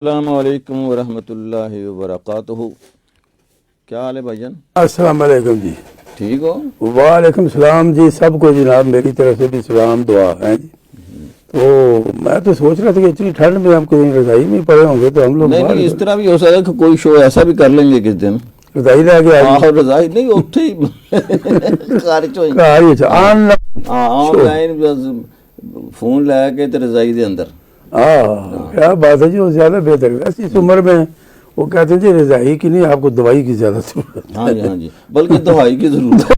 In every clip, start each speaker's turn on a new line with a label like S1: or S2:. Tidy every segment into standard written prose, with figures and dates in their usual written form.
S1: السلام علیکم ورحمۃ اللہ وبرکاتہ. کیا حال ہے بھائی جان؟
S2: السلام علیکم جی.
S1: ٹھیک ہو؟
S2: وعلیکم السلام جی. سب کو جناب میری طرف سے بھی سلام دعا ہے جی. تو میں تو سوچ رہا تھا کہ اتنی ٹھنڈ میں ہم کہیں رضائی میں پڑے ہوں گے تو ہم لوگ
S1: نہیں اس طرح بھی ہو سکتا ہے کہ کوئی شو ایسا بھی کر لیں گے کس دن.
S2: رضائی لے کے
S1: آہ رضائی نہیں اتھے ہی خارج ہوئی
S2: آن
S1: لائن بس فون لے کے تے رضائی دے اندر.
S2: کیا بات ہے جی. وہ زیادہ بہتر ہے اس عمر میں. وہ کہتے ہیں جی رضائی کی نہیں، آپ کو دوائی کی زیادہ ضرورت ہے.
S1: ہاں جی ہاں جی، بلکہ دوائی کی ضرورت ہے.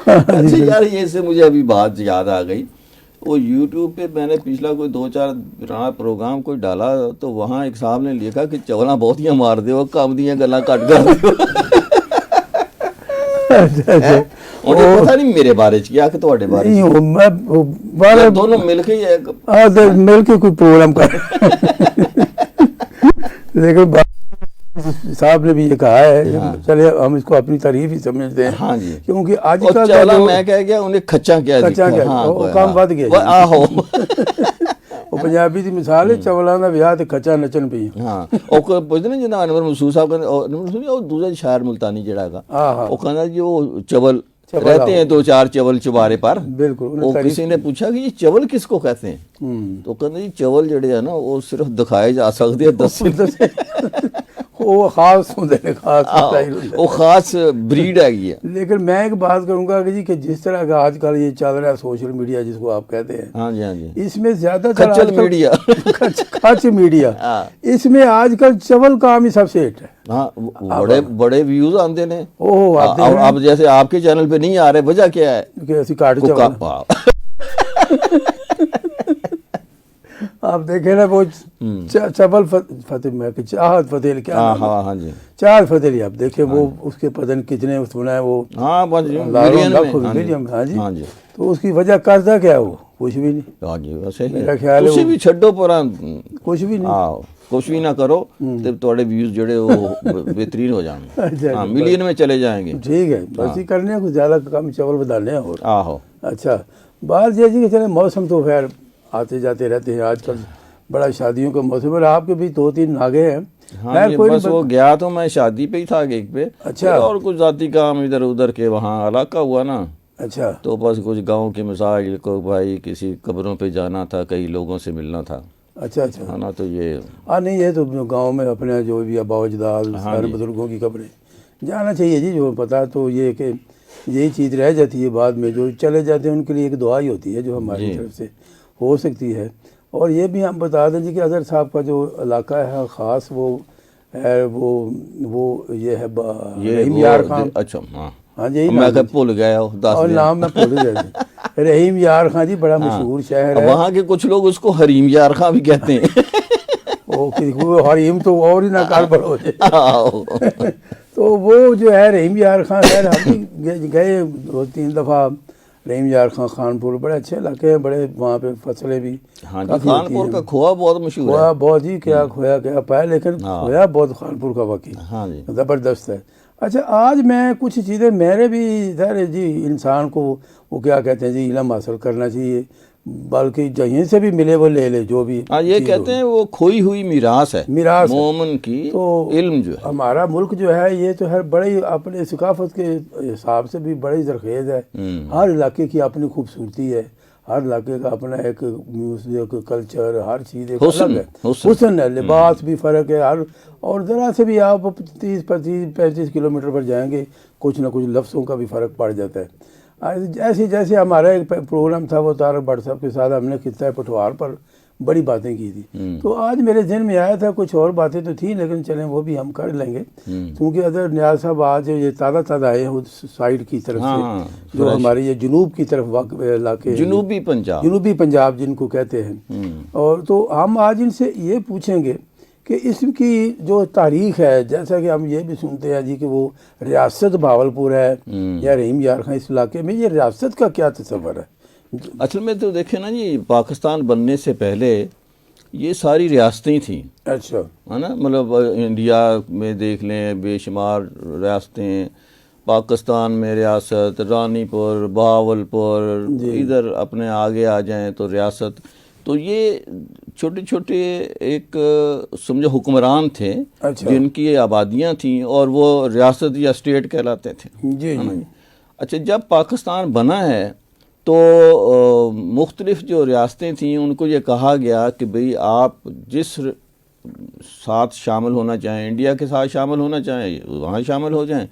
S1: اچھا یار، یہ سے مجھے ابھی بات یاد آ گئی. وہ یوٹیوب پہ میں نے پچھلا کوئی 2-4 پرانا پروگرام کوئی ڈالا تو وہاں ایک صاحب نے لکھا کہ چولاں بہتیاں مار دے ہو، کم دیاں گلاں کٹ کر دے. انہیں پتہ نہیں میرے بارے چ کیا کہ تواڈے بارے چ دونوں مل کے
S2: مل کے کوئی پروگرام کر. لیکن صاحب نے بھی یہ کہا ہے، چلے ہم اس کو اپنی تعریف ہی سمجھتے ہیں.
S1: ہاں جی،
S2: کیونکہ آج
S1: کل چولا میں کہہ گیا انہیں کھچا کیا
S2: کام بد گیا.
S1: آہو
S2: وہ پنجابی دی مثال ہے، چولاں دا ویاہ تے کھچا نچن پئی.
S1: ہاں او پوچھتے نا جناب انور مسعود صاحب کہندے انور مسعود او دوسرا شاعر ملتانی جڑا ہے وہ کہندا جی وہ چول رہتے ہیں 2-4 چول چبارے پر.
S2: بالکل.
S1: وہ کسی نے پوچھا کہ یہ چول کس کو کہتے ہیں تو کہتے جی چول جڑے ہیں نا وہ صرف دکھائے جا سکتے ہیں 10
S2: وہ خاص ہوندے نے،
S1: وہ خاص بریڈ ہے یہ.
S2: لیکن میں ایک بات کروں گا کہ جی کہ جس طرح کا آج کل یہ چل رہا ہے سوشل میڈیا جس کو آپ کہتے ہیں،
S1: ہاں جی ہاں جی،
S2: اس میں زیادہ تر
S1: کچل میڈیا
S2: کچ میڈیا، اس میں آج کل چول کام ہی سب سے ہٹ ہے.
S1: ہاں بڑے بڑے ویوز آتے ہیں. اب جیسے آپ کے چینل پہ نہیں آ رہے، وجہ کیا ہے
S2: کہ اسی کاٹ چول. آپ دیکھیں نا وہ چبل فتح میں چاہت فتح کیا،
S1: ہاں جی
S2: چاہت فتح. آپ دیکھیں وہ اس کے پتن کتنے سنا ہے، وہ ملین. ہاں جی. تو اس کی وجہ کرتا کیا وہ کچھ بھی نہیں.
S1: ہاں جی ویسے
S2: میرا خیال
S1: ہے بھی چھڈو پرا
S2: کچھ بھی نہیں.
S1: کچھ بھی نہ کرو تے تواڈے ویوز جڑے وہ بہترین ہو جائیں گے. ہاں ملین میں چلے جائیں گے.
S2: ٹھیک ہے، بس ہی کرنے ہیں، کچھ زیادہ کم چاول بدالنے ہیں. اور
S1: آہو
S2: اچھا بات یہ جی کہ چلے موسم تو خیر آتے جاتے رہتے ہیں. آج کل بڑا شادیوں کا موسم ہے. آپ کے بھی 2-3 ناگے ہیں.
S1: ہاں جی، بس وہ گیا تو میں شادی پہ ہی تھا ایک پہ.
S2: اچھا.
S1: اور کچھ ذاتی کام ادھر ادھر کے وہاں علاقہ ہوا نا.
S2: اچھا.
S1: تو بس کچھ گاؤں کے مسائل کو، بھائی کسی قبروں پہ جانا تھا، کئی لوگوں سے ملنا تھا.
S2: اچھا اچھا.
S1: ہے نا. تو یہ
S2: نہیں یہ تو گاؤں میں اپنے جو بھی آبا و اجداد سارے بزرگوں کی قبریں جانا چاہیے جی. جو پتہ تو یہ کہ یہی چیز رہ جاتی ہے بعد میں. جو چلے جاتے ہیں ان کے لیے ایک دعا ہی ہوتی ہے جو ہماری طرف سے ہو سکتی ہے. اور یہ بھی ہم بتا دیں جی کہ اظہر صاحب کا جو علاقہ ہے خاص وہ ہے وہ یہ ہے رحیم یار خان.
S1: اچھا
S2: ہاں جی،
S1: میں بھول گیا
S2: اور نام میں بھول گیا. رحیم یار خان جی بڑا مشہور شہر ہے.
S1: وہاں کے کچھ لوگ اس کو حریم یار خان بھی کہتے ہیں.
S2: حریم تو اور ہی نہ کار پر ہو جائے. تو وہ جو ہے رحیم یار خان خیر ہم بھی گئے 2-3 دفعہ. رحیم یار خان خانپور بڑے اچھے علاقے ہیں، بڑے وہاں پہ فصلیں بھی.
S1: ہاں جی، خانپور کا کھویا بہت مشہور ہے.
S2: کھویا بہت جی، کیا کھویا کیا پایا، لیکن کھویا بہت خانپور کا واقعی زبردست ہے. اچھا آج میں کچھ چیزیں میرے بھی ظاہر ہے جی انسان کو وہ کیا کہتے ہیں جی علم حاصل کرنا چاہیے، بلکہ جہیں سے بھی ملے وہ لے لے جو بھی.
S1: یہ کہتے ہیں وہ کھوئی ہوئی میراث ہے مومن کی. تو علم جو ہے
S2: ہمارا ملک جو ہے یہ تو ہر بڑی اپنے ثقافت کے حساب سے بھی بڑی زرخیز ہے. ہر علاقے کی اپنی خوبصورتی ہے، ہر علاقے کا اپنا ایک میوزک کلچر، ہر چیز ایک الگ ہے. حسن ہے، لباس بھی فرق ہے. اور ذرا سے بھی آپ 30-35 کلومیٹر پر جائیں گے کچھ نہ کچھ لفظوں کا بھی فرق پڑ جاتا ہے. جیسے ہمارا ایک پروگرام تھا وہ طارق بٹ صاحب کے ساتھ ہم نے خطہ پٹوار پر بڑی باتیں کی تھی. تو آج میرے ذہن میں آیا تھا کچھ اور باتیں تو تھیں لیکن چلیں وہ بھی ہم کر لیں گے. کیونکہ اظہر نیاز صاحب آج یہ تازہ آئے ہیں سائڈ کی طرف سے جو ہماری یہ جنوب کی طرف واقع علاقے، جنوبی پنجاب جن کو کہتے ہیں. اور تو ہم آج ان سے یہ پوچھیں گے کہ اس کی جو تاریخ ہے، جیسا کہ ہم یہ بھی سنتے ہیں جی کہ وہ ریاست بھاولپور ہے یا رحیم یار خان، اس علاقے میں یہ ریاست کا کیا تصور ہے؟
S1: اصل میں تو دیکھیں نا جی، پاکستان بننے سے پہلے یہ ساری ریاستیں تھیں.
S2: اچھا
S1: ہے نا. مطلب انڈیا میں دیکھ لیں بے شمار ریاستیں. پاکستان میں ریاست رانی پور، بہاولپور، ادھر اپنے آگے آ جائیں تو ریاست. تو یہ چھوٹے چھوٹے ایک سمجھو حکمران تھے
S2: اچھا
S1: جن کی آبادیاں تھیں اور وہ ریاست یا اسٹیٹ کہلاتے تھے.
S2: جی جی
S1: اچھا جب پاکستان بنا ہے تو مختلف جو ریاستیں تھیں ان کو یہ کہا گیا کہ بھئی آپ جس ساتھ شامل ہونا چاہیں، انڈیا کے ساتھ شامل ہونا چاہیں وہاں شامل ہو جائیں،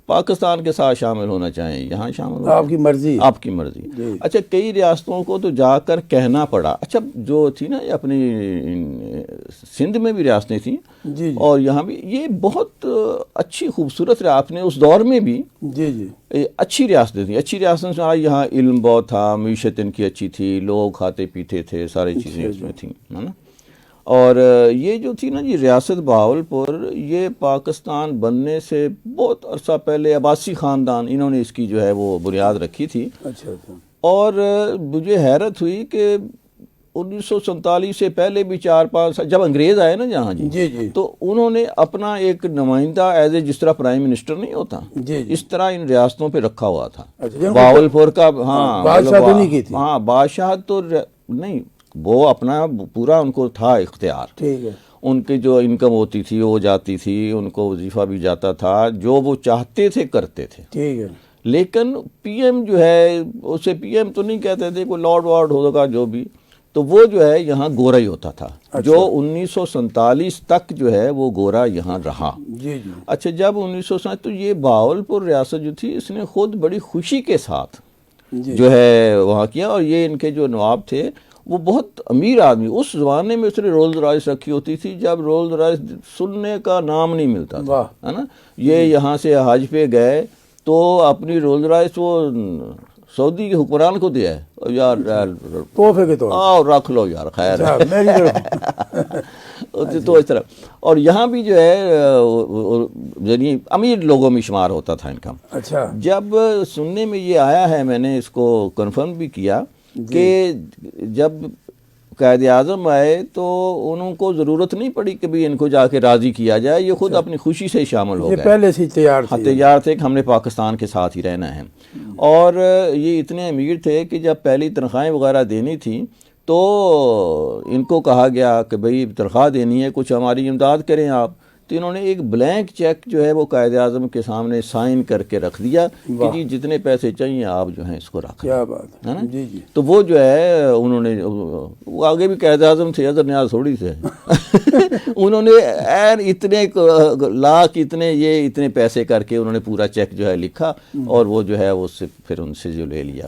S1: پاکستان کے ساتھ شامل ہونا چاہیں یہاں شامل ہو
S2: آپ کی مرضی.
S1: آپ کی مرضی. اچھا کئی ریاستوں کو تو جا کر کہنا پڑا. اچھا جو تھی نا اپنی سندھ میں بھی ریاستیں تھیں
S2: جی
S1: اور یہاں بھی، یہ بہت اچھی خوبصورت آپ نے اس دور میں بھی
S2: جی جی
S1: اچھی ریاستیں تھیں. اچھی ریاستیں سے یہاں علم بہت تھا، معیشت ان کی اچھی تھی، لوگ کھاتے پیتے تھے، ساری چیزیں اس میں تھیں، ہے نا. اور یہ جو تھی نا ریاست بہاولپور، یہ پاکستان بننے سے بہت عرصہ پہلے عباسی خاندان انہوں نے اس کی جو ہے وہ بنیاد رکھی تھی.
S2: اچھا اچھا.
S1: اور مجھے حیرت ہوئی کہ 1947 سے پہلے بھی 4-5 سال جب انگریز آئے نا جہاں
S2: جی جی
S1: تو انہوں نے اپنا ایک نمائندہ ایز اے جس طرح پرائم منسٹر نہیں ہوتا
S2: جی
S1: اس طرح ان ریاستوں پہ رکھا ہوا تھا.
S2: اچھا
S1: بہاولپور کا ہاں
S2: بادشاہ تو نہیں کی تھی.
S1: ہاں بادشاہت تو نہیں، وہ اپنا پورا ان کو تھا اختیار.
S2: ٹھیک ہے.
S1: ان کی جو انکم ہوتی تھی وہ جاتی تھی، ان کو وظیفہ بھی جاتا تھا، جو وہ چاہتے تھے کرتے تھے.
S2: ٹھیک ہے.
S1: لیکن پی ایم جو ہے اسے پی ایم تو نہیں کہتے تھے، کوئی لارڈ وارڈ ہوگا جو بھی، تو وہ جو ہے یہاں گورا ہی ہوتا تھا. جو 1947 تک جو ہے وہ گورا یہاں رہا.
S2: جی جی.
S1: اچھا جب 1947 تو یہ بہاولپور ریاست جو تھی اس نے خود بڑی خوشی کے ساتھ جو ہے وہاں کیا. اور یہ ان کے جو نواب تھے وہ بہت امیر آدمی، اس زمانے میں اس نے رولز رائس رکھی ہوتی تھی جب رولز رائس سننے کا نام نہیں ملتا تھا، ہے نا. یہ یہاں سے حج پہ گئے تو اپنی رولز رائس وہ سعودی کے حکمران کو دیا ہے، یار
S2: تحفے کے طور
S1: آؤ رکھ لو یار خیر تو اس طرح. اور یہاں بھی جو ہے یعنی امیر لوگوں میں شمار ہوتا تھا ان کا.
S2: اچھا
S1: جب سننے میں یہ آیا ہے، میں نے اس کو کنفرم بھی کیا کہ جب قائد اعظم آئے تو انہوں کو ضرورت نہیں پڑی کہ بھی ان کو جا کے راضی کیا جائے، یہ خود اپنی خوشی سے شامل ہو گئے.
S2: پہلے سے
S1: تیار تھے کہ ہم نے پاکستان کے ساتھ ہی رہنا ہے. اور یہ اتنے امیر تھے کہ جب پہلی تنخواہیں وغیرہ دینی تھی تو ان کو کہا گیا کہ بھئی تنخواہ دینی ہے، کچھ ہماری امداد کریں آپ. تو انہوں نے ایک بلینک چیک جو ہے وہ قائد اعظم کے سامنے سائن کر کے رکھ دیا کہ جی جتنے پیسے چاہیے آپ جو ہیں اس کو رکھیں.
S2: کیا بات ہے. جی جی.
S1: تو وہ جو ہے انہوں نے، وہ آگے بھی قائد اعظم تھے، اظہر نیاز تھوڑی سے انہوں نے اتنے لاکھ اتنے پیسے کر کے انہوں نے پورا چیک جو ہے لکھا اور وہ جو ہے اس سے پھر ان سے جو لے لیا.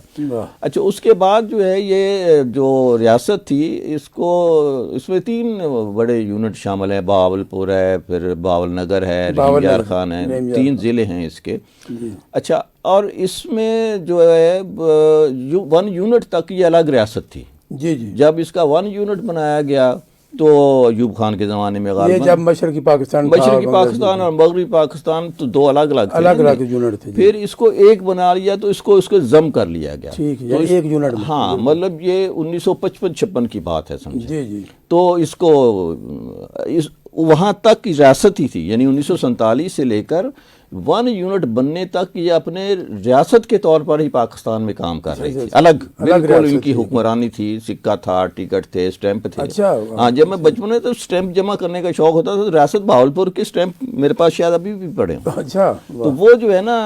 S1: اچھا اس کے بعد جو ہے یہ جو ریاست تھی اس میں 3 بڑے یونٹ شامل ہیں، بہاولپور ہے، پھر باول نگر ہے، رحیم یار خان ہے، 3 ضلع ہیں اس کے. اچھا اور اس میں جو ہے 1 یونٹ تک یہ الگ ریاست تھی.
S2: جی جی.
S1: جب اس کا 1 یونٹ بنایا گیا تو ایوب خان کے زمانے میں
S2: غالباً جب مشرقی پاکستان
S1: اور مغربی پاکستان تو 2 الگ
S2: یونٹ تھے.
S1: پھر اس کو ایک بنا لیا تو اس کو ضم کر لیا گیا.
S2: ٹھیک ہے. 1 یونٹ.
S1: ہاں مطلب یہ 1955-56 کی بات ہے سمجھے.
S2: جی جی.
S1: تو اس کو وہاں تک ریاست ہی تھی، یعنی 1947 سے لے کر 1 یونٹ بننے تک یہ اپنے ریاست کے طور پر ہی پاکستان میں کام کر رہی تھی. الگ بالکل ان کی حکمرانی تھی، سکہ تھا، ٹکٹ تھے، اسٹیمپ تھے.
S2: اچھا
S1: ہاں جب میں بچپن میں تو اسٹیمپ جمع کرنے کا شوق ہوتا تھا تو ریاست بہاولپور کے اسٹیمپ میرے پاس شاید ابھی بھی پڑے.
S2: اچھا
S1: تو وہ جو ہے نا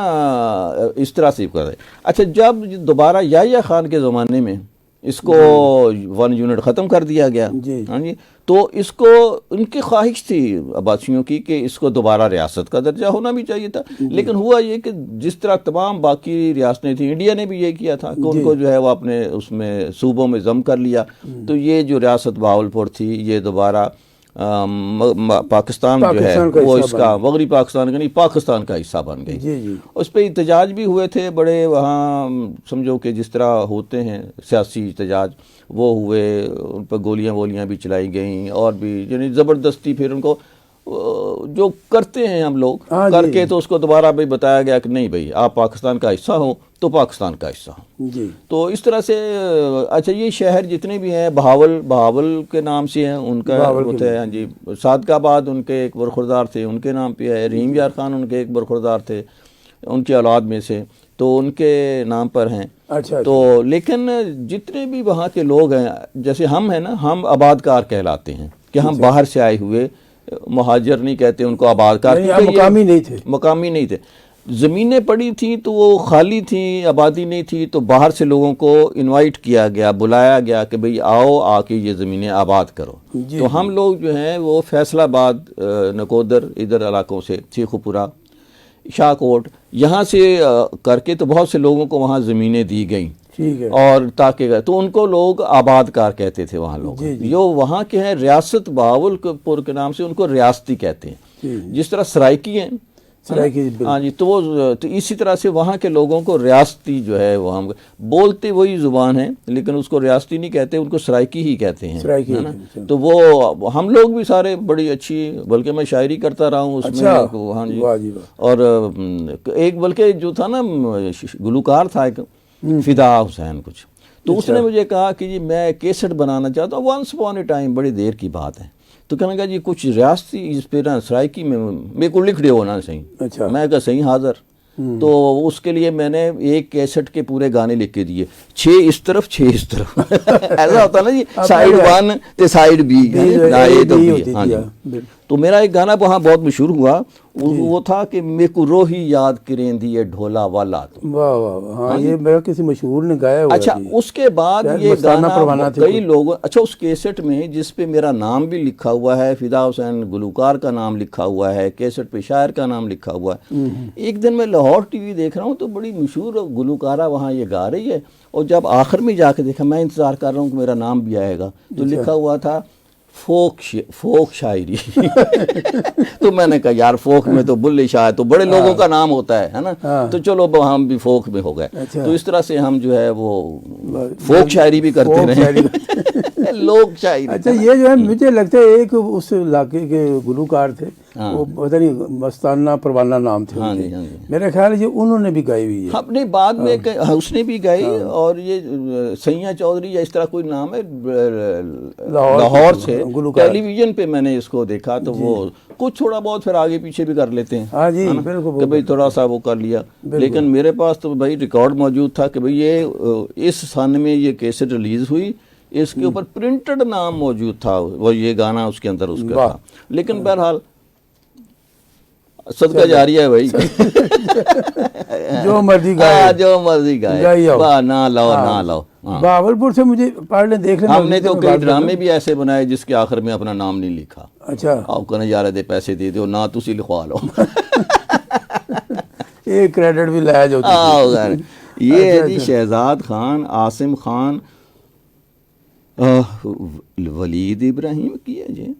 S1: اس طرح سے کر رہے. اچھا جب دوبارہ یحییٰ خان کے زمانے میں اس کو 1 یونٹ ختم کر دیا گیا. ہاں جی. تو اس کو ان کی خواہش تھی عباسیوں کی کہ اس کو دوبارہ ریاست کا درجہ ہونا بھی چاہیے تھا. لیکن ہوا یہ کہ جس طرح تمام باقی ریاستیں تھیں، انڈیا نے بھی یہ کیا تھا کہ ان کو جو ہے وہ اپنے اس میں صوبوں میں ضم کر لیا. تو یہ جو ریاست بہاولپور تھی یہ دوبارہ پاکستان جو ہے وہ اس کا مغربی پاکستان کا نہیں پاکستان کا حصہ بن گئی. اس پہ احتجاج بھی ہوئے تھے بڑے، وہاں سمجھو کہ جس طرح ہوتے ہیں سیاسی احتجاج وہ ہوئے، ان پہ گولیاں بھی چلائی گئیں اور بھی یعنی زبردستی پھر ان کو جو کرتے ہیں ہم لوگ کر کے تو اس کو دوبارہ بھی بتایا گیا کہ نہیں بھائی آپ پاکستان کا حصہ ہو تو پاکستان کا حصہ ہو. تو اس طرح سے اچھا یہ شہر جتنے بھی ہیں بہاول کے نام سے ہیں، ان کا ہوتا ہے. ہاں جی. صادق آباد ان کے ایک برخوردار تھے، ان کے نام پہ ہے. رحیم یار خان ان کے ایک برخوردار تھے، ان کی اولاد میں سے. تو ان کے نام پر ہیں.
S2: اچھا
S1: تو لیکن جتنے بھی وہاں کے لوگ ہیں جیسے ہم ہیں نا, ہم آباد کار کہلاتے ہیں کہ ہم باہر سے آئے ہوئے, مہاجر نہیں کہتے ان کو, آباد کار,
S2: مقامی نہیں تھے,
S1: مقامی نہیں تھے. زمینیں پڑی تھیں تو وہ خالی تھیں, آبادی نہیں تھی, تو باہر سے لوگوں کو انوائٹ کیا گیا, بلایا گیا کہ بھئی آؤ آ کے یہ زمینیں آباد کرو. تو ہم لوگ جو ہیں وہ فیصل آباد, نکودر, ادھر علاقوں سے, شیخو پورہ, شاہ کوٹ, یہاں سے کر کے تو بہت سے لوگوں کو وہاں زمینیں دی گئیں.
S2: ٹھیک ہے.
S1: اور تاکہ تو ان کو لوگ آباد کار کہتے تھے وہاں لوگ. جو وہاں کے ہیں ریاست بہاولپور کے نام سے ان کو ریاستی کہتے ہیں, جس طرح سرائکی ہیں. ہاں جی, تو وہ تو اسی طرح سے وہاں کے لوگوں کو ریاستی جو ہے وہ ہم بولتے وہی زبان ہے لیکن اس کو ریاستی نہیں کہتے, ان کو سرائکی ہی کہتے ہیں, ہے نا. تو وہ ہم لوگ بھی سارے بڑی اچھی, بلکہ میں شاعری کرتا رہا ہوں اس میں. ہاں جی. اور ایک بلکہ جو تھا نا گلوکار تھا ایک, فدا حسین کچھ, تو اس نے مجھے کہا کہ جی میں کیسٹ بنانا چاہتا ہوں, ونس اپون اے ٹائم, بڑی دیر کی بات ہے. تو کہنے لگا جی کچھ ریاستی اس پہ نا سرائکی میں میرے کو لکھ دے ہونا صحیح. میں کہا صحیح حاضر. تو اس کے لیے میں نے ایک کیسٹ کے پورے گانے لکھ کے دیے, 6 اس طرف 6 اس طرف. ایسا ہوتا نا جی, سائیڈ 1 تے سائیڈ بی. ہاں جی. تو میرا ایک گانا وہاں بہت مشہور ہوا, وہ تھا کہ میرے کو روحی یاد کریں دیے ڈھولا والا.
S2: واہ واہ, ہاں یہ میرا کسی مشہور نے گایا ہوا.
S1: اچھا اس کے بعد یہ گانا کئی لوگوں, اچھا اس کیسٹ میں جس پہ میرا نام بھی لکھا ہوا ہے, فدا حسین گلوکار کا نام لکھا ہوا ہے, کیسٹ پہ شاعر کا نام لکھا ہوا ہے. ایک دن میں لاہور ٹی وی دیکھ رہا ہوں تو بڑی مشہور گلوکارہ وہاں یہ گا رہی ہے, اور جب آخر میں جا کے دیکھا, میں انتظار کر رہا ہوں کہ میرا نام بھی آئے گا, تو لکھا ہوا تھا فوک شاعری. تو میں نے کہا یار فوک میں تو بلے شاہ تو بڑے لوگوں کا نام ہوتا ہے نا, تو چلو ہم بھی فوک میں ہو گئے. تو اس طرح سے ہم جو ہے وہ فوک شاعری بھی کرتے رہے, لوک شاعری.
S2: اچھا یہ جو ہے مجھے لگتا ہے ایک اس علاقے کے گلوکار تھے, وہ پتہ نہیں مستانہ پروانہ نام تھے, میرا خیال ہے انہوں نے بھی گائی ہوئی ہے.
S1: اپنے بعد میں اس نے بھی گائی, اور یہ سیاں چودھری یا اس طرح کوئی نام ہے لاہور سے, ٹیلی ویژن پہ میں نے اس کو دیکھا, تو وہ کچھ تھوڑا بہت پھر آگے پیچھے بھی کر لیتے ہیں.
S2: ہاں جی بالکل,
S1: کہ بھئی تھوڑا سا وہ کر لیا. لیکن میرے پاس تو بھائی ریکارڈ موجود تھا کہ بھئی یہ اس سن میں یہ کیسٹ ریلیز ہوئی, اس کے اوپر پرنٹڈ نام موجود تھا, وہ یہ گانا اس کے اندر اس کا تھا. لیکن بہرحال صدقہ جاری ہے بھائی,
S2: جو مرضی گائے,
S1: جو مرضی گائے, نہ لاؤ.
S2: بہاولپور سے مجھے پڑھ لیں دیکھ لیں.
S1: ہم نے تو کئی ڈرامے بھی ایسے بنائے جس کے آخر میں اپنا نام نہیں لکھا.
S2: اچھا,
S1: آپ کو نظارہ دے پیسے دے دو, نہ تسی لکھوا لو,
S2: ایک کریڈٹ بھی لایا جاتا.
S1: یہ ہے جی شہزاد خان, عاصم خان, ولید ابراہیم کی ہے جی,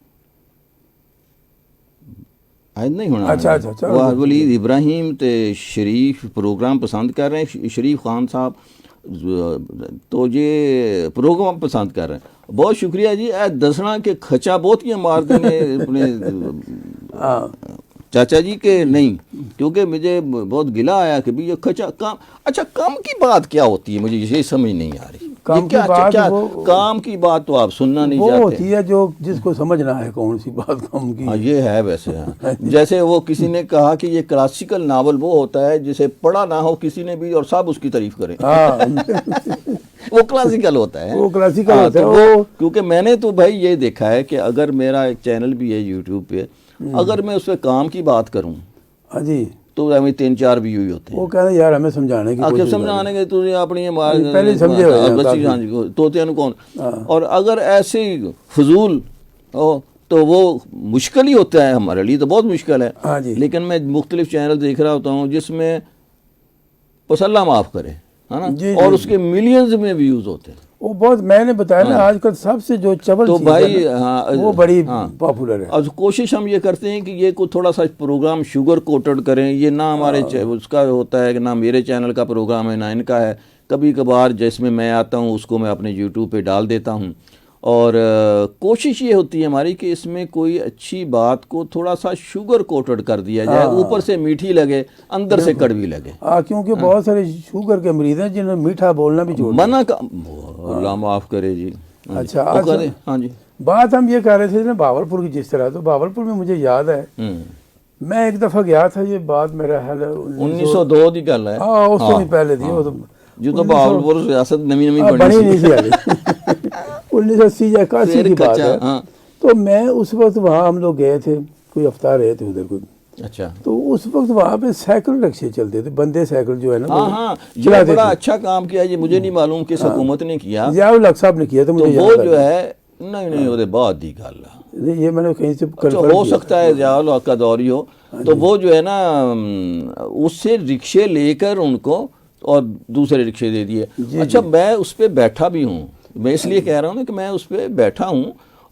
S1: نہیں ہونا.
S2: اچھا
S1: ولید ابراہیم تے شریف پروگرام پسند کر رہے ہیں, شریف خان صاحب تو یہ پروگرام پسند کر رہے ہیں. بہت شکریہ جی. دسنا کہ کھچا بہت یہ مار دینے اپنے چاچا جی کے نہیں, کیونکہ مجھے بہت گلہ آیا کہ بھی یہ کھچا کام. اچھا کام کی بات کیا ہوتی ہے, مجھے یہ سمجھ نہیں آ رہی. کام کی بات تو آپ سننا نہیں چاہتے.
S2: وہ ہوتی ہے جو جس کو سمجھنا ہے کون سی بات کام کی.
S1: یہ ہے ویسے. جیسے وہ کسی نے کہا کہ یہ کلاسیکل ناول وہ ہوتا ہے جسے پڑھا نہ ہو کسی نے بھی اور سب اس کی تعریف کریں, وہ کلاسیکل ہوتا ہے.
S2: وہ کلاسیکل ہوتا ہے.
S1: کیونکہ میں نے تو بھائی یہ دیکھا ہے کہ اگر میرا ایک چینل بھی ہے یوٹیوب پہ, اگر میں اس پہ کام کی بات کروں
S2: جی
S1: تو ہمیں 3-4 بھی ہوئی ہوتے ہیں.
S2: وہ کہتے ہیں یار ہمیں سمجھانے کی کوشش
S1: سمجھانے کے تو اپنی
S2: پہلے سمجھے
S1: ہوئے طوطے کون. اور اگر ایسے فضول ہو تو وہ مشکل ہی ہوتا ہے, ہمارے لیے تو بہت مشکل ہے. لیکن میں مختلف چینل دیکھ رہا ہوتا ہوں جس میں بس اللہ معاف کرے, ہے نا, اور اس کے ملینز میں ویوز ہوتے ہیں.
S2: وہ بہت, میں نے بتایا نا آج کل سب سے جو چبل
S1: تو بھائی
S2: وہ بڑی پاپولر ہے.
S1: اور کوشش ہم یہ کرتے ہیں کہ یہ کو تھوڑا سا پروگرام شوگر کوٹڈ کریں. یہ نہ ہمارے اس کا ہوتا ہے کہ نہ میرے چینل کا پروگرام ہے نہ ان کا ہے. کبھی کبھار جس میں میں آتا ہوں اس کو میں اپنے یوٹیوب پہ ڈال دیتا ہوں, اور کوشش یہ ہوتی ہے ہماری کہ اس میں کوئی اچھی بات کو تھوڑا سا شوگر کوٹڈ کر دیا جائے, اوپر سے میٹھی لگے اندر سے کڑوی لگے.
S2: کیونکہ بہت سارے شوگر کے مریض ہیں جنہوں نے میٹھا بولنا بھی چھوڑ
S1: منع کا, اللہ معاف کرے جی.
S2: اچھا
S1: ہاں جی,
S2: بات ہم یہ کہہ رہے تھے نا بہاولپور کی, جس طرح تو بہاولپور میں مجھے یاد ہے میں ایک دفعہ گیا تھا, یہ بات میرا خیال ہے
S1: 1902 کی گل ہے.
S2: ہاں اس تو بھی پہلے تھی, وہ تو
S1: جو تو بہاولپور ریاست نمی
S2: بنی نہیں تھی ابھی 1980 یا 81 کی بات ہے. تو میں اس وقت وہاں ہم لوگ گئے تھے, کوئی ہفتہ رہے تھے ادھر کوئی.
S1: اچھا.
S2: تو اس وقت وہاں پہ سائیکل رکشے چلتے تھے, بندے سائیکل جو ہے نا.
S1: ہاں یہ بڑا اچھا کام کیا, یہ مجھے نہیں معلوم کس حکومت نے کیا,
S2: ضیاء الحق صاحب نے کیا تھا مجھے.
S1: وہ جو ہے نہیں وہ بات دی گل ہے,
S2: یہ میں نے کہیں سے
S1: ہو سکتا ہے ضیاء الحق کا دور ہی ہو. تو وہ جو ہے نا اس سے رکشے لے کر ان کو اور دوسرے رکشے دے دیے. اچھا میں اس پہ بیٹھا بھی ہوں, میں اس لیے کہہ رہا ہوں نا کہ میں اس پہ بیٹھا ہوں,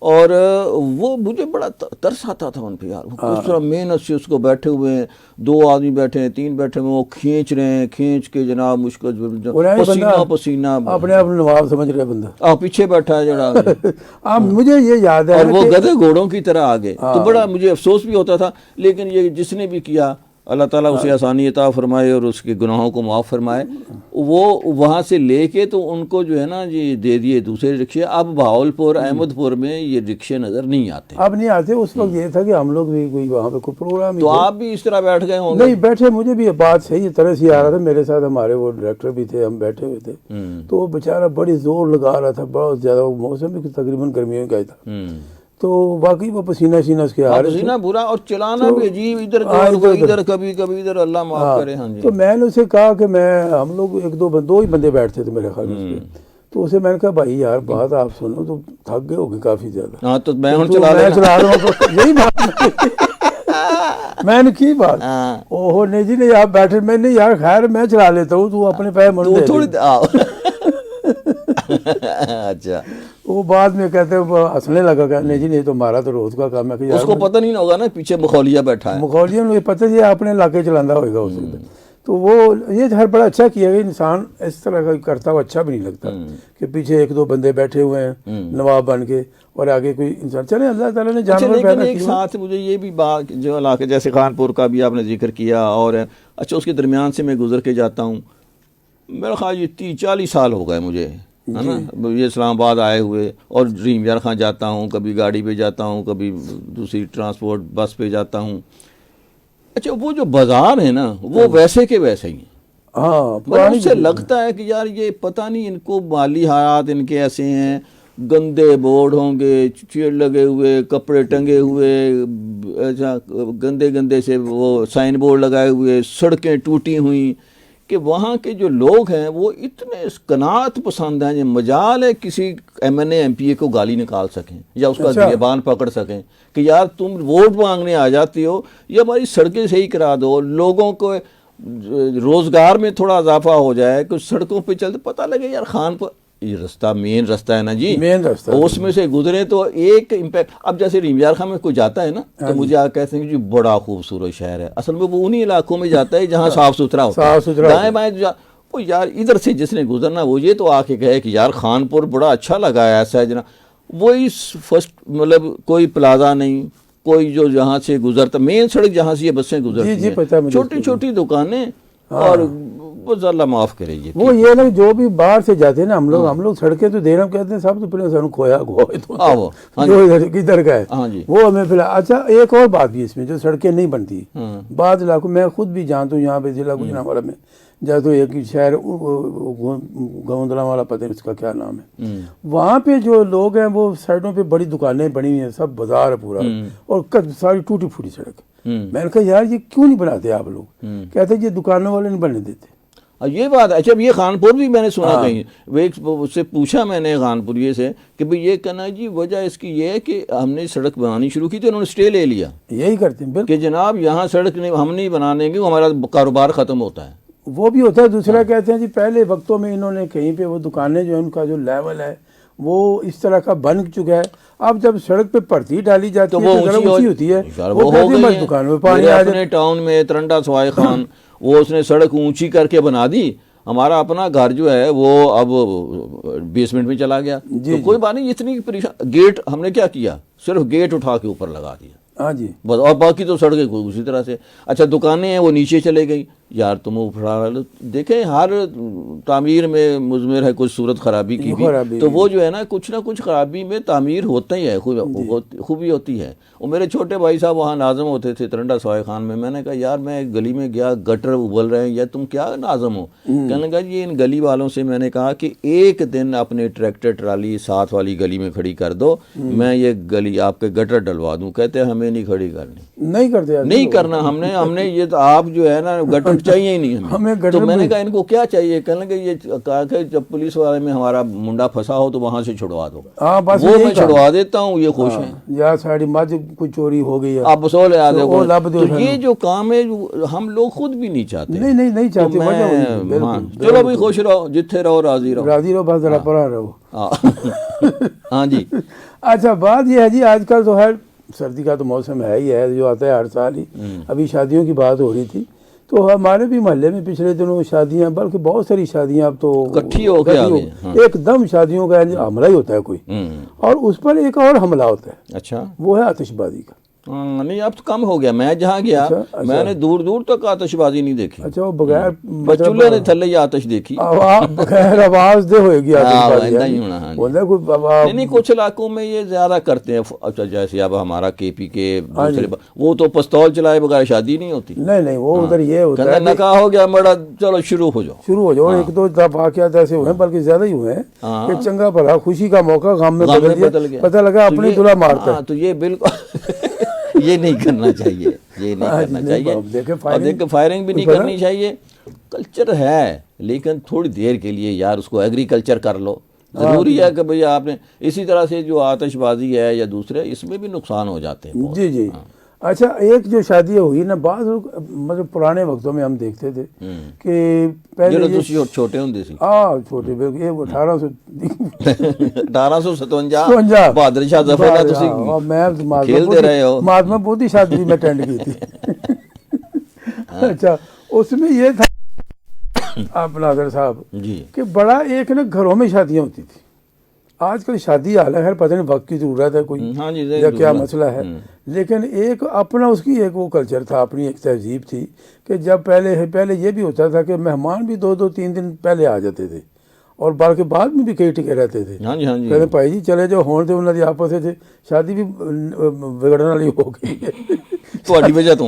S1: اور وہ مجھے بڑا ترس آتا تھا ان پہ یار. اس طرح محنت سے اس کو بیٹھے ہوئے ہیں, 2 آدمی بیٹھے ہیں, 3 بیٹھے ہوئے, وہ کھینچ رہے ہیں, کھینچ کے جناب مشکل پسینہ پسینہ,
S2: اپنے آپ نواب سمجھ رہے بندہ
S1: پیچھے بیٹھا ہے جڑا.
S2: مجھے یہ یاد ہے,
S1: اور وہ گدھے گھوڑوں کی طرح آگے. تو بڑا مجھے افسوس بھی ہوتا تھا, لیکن یہ جس نے بھی کیا اللہ تعالیٰ اسے آسانی عطا فرمائے اور اس کے گناہوں کو معاف فرمائے. وہ وہاں سے لے کے تو ان کو جو ہے نا جی دے دیے دوسرے رکشے. اب بہاولپور احمد پور میں یہ رکشے نظر نہیں آتے,
S2: اب نہیں آتے. اس وقت یہ تھا کہ ہم لوگ بھی کوئی وہاں پہ کوئی پروگرام,
S1: تو آپ بھی اس طرح بیٹھ گئے ہوں گے.
S2: نہیں بیٹھے, مجھے بھی یہ بات صحیح طرح سے آ رہا تھا. میرے ساتھ ہمارے وہ ڈائریکٹر بھی تھے, ہم بیٹھے ہوئے تھے. تو وہ بیچارہ بڑی زور لگا رہا تھا, بہت زیادہ. وہ موسم بھی تقریباً گرمیوں کا ہی تھا. تو واقعی وہ پسینہ شینہ اس کے
S1: پسینہ برا, اور چلانا بھی عجیب, ادھر کبھی ادھر, اللہ معاف کرے. ہاں جی.
S2: تو میں نے اسے کہا کہ ہم لوگ 2 ہی بندے بیٹھتے تھے میرے خیال میں. تو اسے میں نے کہا بھائی یار بات آپ سنو, تو تھک گئے ہوگے کافی زیادہ.
S1: ہاں تو میں چلا
S2: رہا ہوں, یہی بات میں نے کی بات. اوہو نہیں جی نہیں آپ بیٹھے, میں نہیں یار خیر میں چلا لیتا ہوں, تو اپنے پیر مڑ دے.
S1: اچھا.
S2: وہ بعد میں کہتے ہیں ہنسنے لگا کہ نہیں جی نہیں تو ہمارا تو روز کا کام ہے.
S1: اس کو پتہ نہیں ہوگا نا پیچھے مخولیا بیٹھا ہے,
S2: مخولیا میں پتہ یہ اپنے علاقے چلانا ہوئے گا اس وقت. تو وہ یہ ہر بڑا اچھا کیا گیا. انسان اس طرح کا کرتا ہوا اچھا بھی نہیں لگتا کہ پیچھے 1-2 بندے بیٹھے ہوئے ہیں نواب بن کے, اور آگے کوئی انسان. چلے اللہ تعالیٰ نے جانور پیدا کیا.
S1: ایک ساتھ مجھے یہ بھی بات جو علاقے جیسے خانپور کا بھی آپ نے ذکر کیا, اور اچھا اس کے درمیان سے میں گزر کے جاتا ہوں, میرا خیال یہ 30-40 سال ہو گئے مجھے, ہے نا, یہ اسلام آباد آئے ہوئے. اور ڈریم یار خان جاتا ہوں, کبھی گاڑی پہ جاتا ہوں, کبھی دوسری ٹرانسپورٹ بس پہ جاتا ہوں. اچھا وہ جو بازار ہے نا وہ ویسے کے ویسے ہی ہیں.
S2: ہاں
S1: اس سے لگتا ہے کہ یار یہ پتہ نہیں ان کو مالی حالات ان کے ایسے ہیں, گندے بورڈ ہوں گے, چیڑ لگے ہوئے, کپڑے ٹنگے ہوئے, اچھا گندے سے وہ سائن بورڈ لگائے ہوئے, سڑکیں ٹوٹی ہوئیں, کہ وہاں کے جو لوگ ہیں وہ اتنے قناعت پسند ہیں. یہ مجال ہے کسی M N A M P A کو گالی نکال سکیں یا اس کا گریبان پکڑ سکیں کہ یار تم ووٹ مانگنے آ جاتی ہو, یہ ہماری سڑکیں صحیح کرا دو, لوگوں کو روزگار میں تھوڑا اضافہ ہو جائے, کچھ سڑکوں پہ چلتے پتہ لگے یار خانپور یہ رستہ مین رستہ ہے نا جی,
S2: مین رستہ,
S1: اس میں سے گزرے تو ایک امپیکٹ. اب جیسے ریم یار خان میں کوئی جاتا ہے نا تو مجھے آ کہتے ہیں کہ جی بڑا خوبصورت شہر ہے. اصل میں وہ انہی علاقوں میں جاتا ہے جہاں صاف ستھرا ہوتا ہے, دائیں بائیں وہ یار ادھر سے جس نے گزرنا وہ یہ تو آ کے کہے کہ یار خانپور بڑا اچھا لگا ہے, ایسا ہے جناب. وہی فرسٹ مطلب کوئی پلازا نہیں, کوئی جو جہاں سے گزرتا, مین سڑک جہاں سے یہ بسیں گزرتی ہیں, چھوٹی چھوٹی دکانیں, اور بس اللہ معاف کرے.
S2: وہ یہ نا جو بھی باہر سے جاتے ہیں نا ہم لوگ سڑکیں تو دینا کہتے ہیں سب تو پہلے سن کھویا جو ادھر کا ہے وہ ہمیں پھر. اچھا ایک اور بات بھی اس میں, جو سڑکیں نہیں بنتی بعض علاقوں میں, خود بھی جانتا ہوں, یہاں پہ ضلع گوجرانوالہ میں جا تو ایک شہر گوندلا والا, پتہ ہے اس کا کیا نام ہے, وہاں پہ جو لوگ ہیں وہ سائڈوں پہ بڑی دکانیں بنی ہوئی ہیں, سب بازار ہے پورا, اور ساری ٹوٹی پھوٹی سڑک. میں نے کہا یار یہ کیوں نہیں بناتے آپ لوگ, کہتے یہ دکانوں والے نہیں بننے دیتے.
S1: یہ بات. اچھا یہ خانپور بھی میں نے سنا کہیں, وہ اس سے پوچھا میں نے خانپوریے سے کہ بھئی یہ کہنا جی وجہ اس کی یہ ہے کہ ہم نے سڑک بنانی شروع کی تو انہوں نے اسٹے لے لیا.
S2: یہی کرتے ہیں
S1: کہ جناب یہاں سڑک ہم نہیں بنانے گے, ہمارا کاروبار ختم ہوتا ہے.
S2: وہ بھی ہوتا ہے. دوسرا کہتے ہیں جی پہلے وقتوں میں انہوں نے کہیں پہ وہ دکانیں جو ان کا جو لیول ہے وہ اس طرح کا بن چکا ہے, اب جب سڑک پہ پرتی ڈالی جاتی ہے تو اونچی ہوتی ہے,
S1: وہ ہو گئی دکان میں پانی آ جائے. ٹاؤن میں ترنڈا سوائے خان وہ اس نے سڑک اونچی کر کے بنا دی, ہمارا اپنا گھر جو ہے وہ اب بیسمنٹ میں چلا گیا. تو کوئی بات نہیں, اتنی پریشان. گیٹ ہم نے کیا کیا, صرف گیٹ اٹھا کے اوپر لگا دیا,
S2: ہاں جی,
S1: بس, اور باقی تو سڑکیں اسی طرح سے. اچھا دکانیں ہیں وہ نیچے چلے گئی, یار تم اٹھا لو. دیکھیں ہر تعمیر میں مضمر ہے کچھ صورت خرابی کی بھی, تو وہ جو ہے نا کچھ خرابی میں تعمیر ہوتا ہی ہے, خوبی ہوتی ہے. اور میرے چھوٹے بھائی صاحب وہاں ناظم ہوتے تھے ترنڈا سوائے خان میں نے کہا یار میں گلی میں گیا, گٹر ابل رہے ہیں, یا تم کیا ناظم ہو؟ کہنے لگا جی ان گلی والوں سے میں نے کہا کہ ایک دن اپنے ٹریکٹر ٹرالی ساتھ والی گلی میں کھڑی کر دو, میں یہ گلی آپ کے گٹر ڈلوا دوں. کہتے ہمیں نہیں کھڑی کرنی,
S2: نہیں کرتے,
S1: نہیں کرنا ہم نے یہ تو آپ جو ہے نا گٹر چاہیے ہی نہیں ہمیں. تو میں نے کہا ان کو کیا چاہیے؟ کہنے لگے یہ کہا کہ جب پولیس والے میں ہمارا منڈا پھنسا ہو تو وہاں سے چھڑوا دو. وہ میں چھڑوا دیتا ہوں, یہ خوش ہیں.
S2: یا ساری مجھ کوئی چوری ہو گئی ہے
S1: آپ بسول یاد ہے. تو یہ جو کام ہے ہم لوگ خود بھی نہیں چاہتے.
S2: نہیں چاہتے.
S1: چلو بھی خوش رہو, جتھے رہو راضی رہو,
S2: بس ذرا پڑا رہو.
S1: ہاں جی.
S2: اچھا بات یہ ہے جی, آج کل تو ہے سردی کا تو موسم ہے ہی ہے, جو آتا ہے ہر سال ہی. ابھی شادیوں کی بات ہو رہی تھی, تو ہمارے بھی محلے میں پچھلے دنوں شادیاں, بلکہ بہت ساری شادیاں اب تو
S1: اکٹھی ہو کے
S2: ایک دم شادیوں کا حملہ ہی ہوتا ہے کوئی, اور اس پر ایک اور حملہ ہوتا ہے.
S1: اچھا,
S2: وہ ہے آتش بازی کا.
S1: نہیں اب تو کم ہو گیا. میں جہاں گیا میں نے دور دور تک آتش بازی نہیں دیکھی.
S2: اچھا, وہ بغیر
S1: چولہے نے تھلے ہی آتش دیکھی,
S2: بغیر آواز دے ہوئے گی
S1: نہیں. کچھ علاقوں میں یہ زیادہ کرتے ہیں. اچھا جیسے اب ہمارا کے پی کے دوسرے, وہ تو پستول چلائے بغیر شادی نہیں ہوتی.
S2: نہیں وہ ادھر یہ ہوتا ہے
S1: نکاح ہو گیا مڑا, چلو شروع ہو جاؤ.
S2: ایک دو واقعات ایسے ہوئے ہیں, بلکہ زیادہ ہی ہوئے ہیں کہ چنگا بھلا خوشی کا موقع غم میں بدل گیا, پتہ لگا اپنی دلہا مارتا ہے.
S1: تو یہ بالکل یہ نہیں کرنا چاہیے, یہ نہیں کرنا چاہیے. اور دیکھ فائرنگ بھی نہیں کرنی چاہیے. کلچر ہے لیکن تھوڑی دیر کے لیے یار اس کو ایگریکلچر کر لو. ضروری ہے کہ بھئی آپ نے اسی طرح سے جو آتش بازی ہے یا دوسرے, اس میں بھی نقصان ہو جاتے ہیں.
S2: جی. اچھا, ایک جو شادی ہوئی نا, بعض مطلب پرانے وقتوں میں ہم دیکھتے تھے کہ پہلے
S1: چھوٹے ہوندے سی,
S2: چھوٹے
S1: 1857 بہادر شاہ ظفر تسی کھیلتے رہے ہو.
S2: مہاتما بدھ شادی بھی میں اٹینڈ کی تھی. اچھا, اس میں یہ تھا آپ ناظر صاحب کہ بڑا ایک نا گھروں میں شادیاں ہوتی تھی. آج کل شادی حال ہے, پتہ نہیں وقت کی ضرورت ہے کوئی یا کیا مسئلہ ہے, لیکن ایک اپنا اس کی ایک وہ کلچر تھا, اپنی ایک تہذیب تھی کہ جب پہلے یہ بھی ہوتا تھا کہ مہمان بھی 2-3 دن پہلے آ جاتے تھے, اور بلکہ بعد میں بھی کئی ٹکے رہتے تھے. کہتے بھائی جی چلے جو ہون تھے انہوں نے آپس سے شادی بھی بگڑنے والی ہو گئی ہے
S1: تھوڑی وجہ تو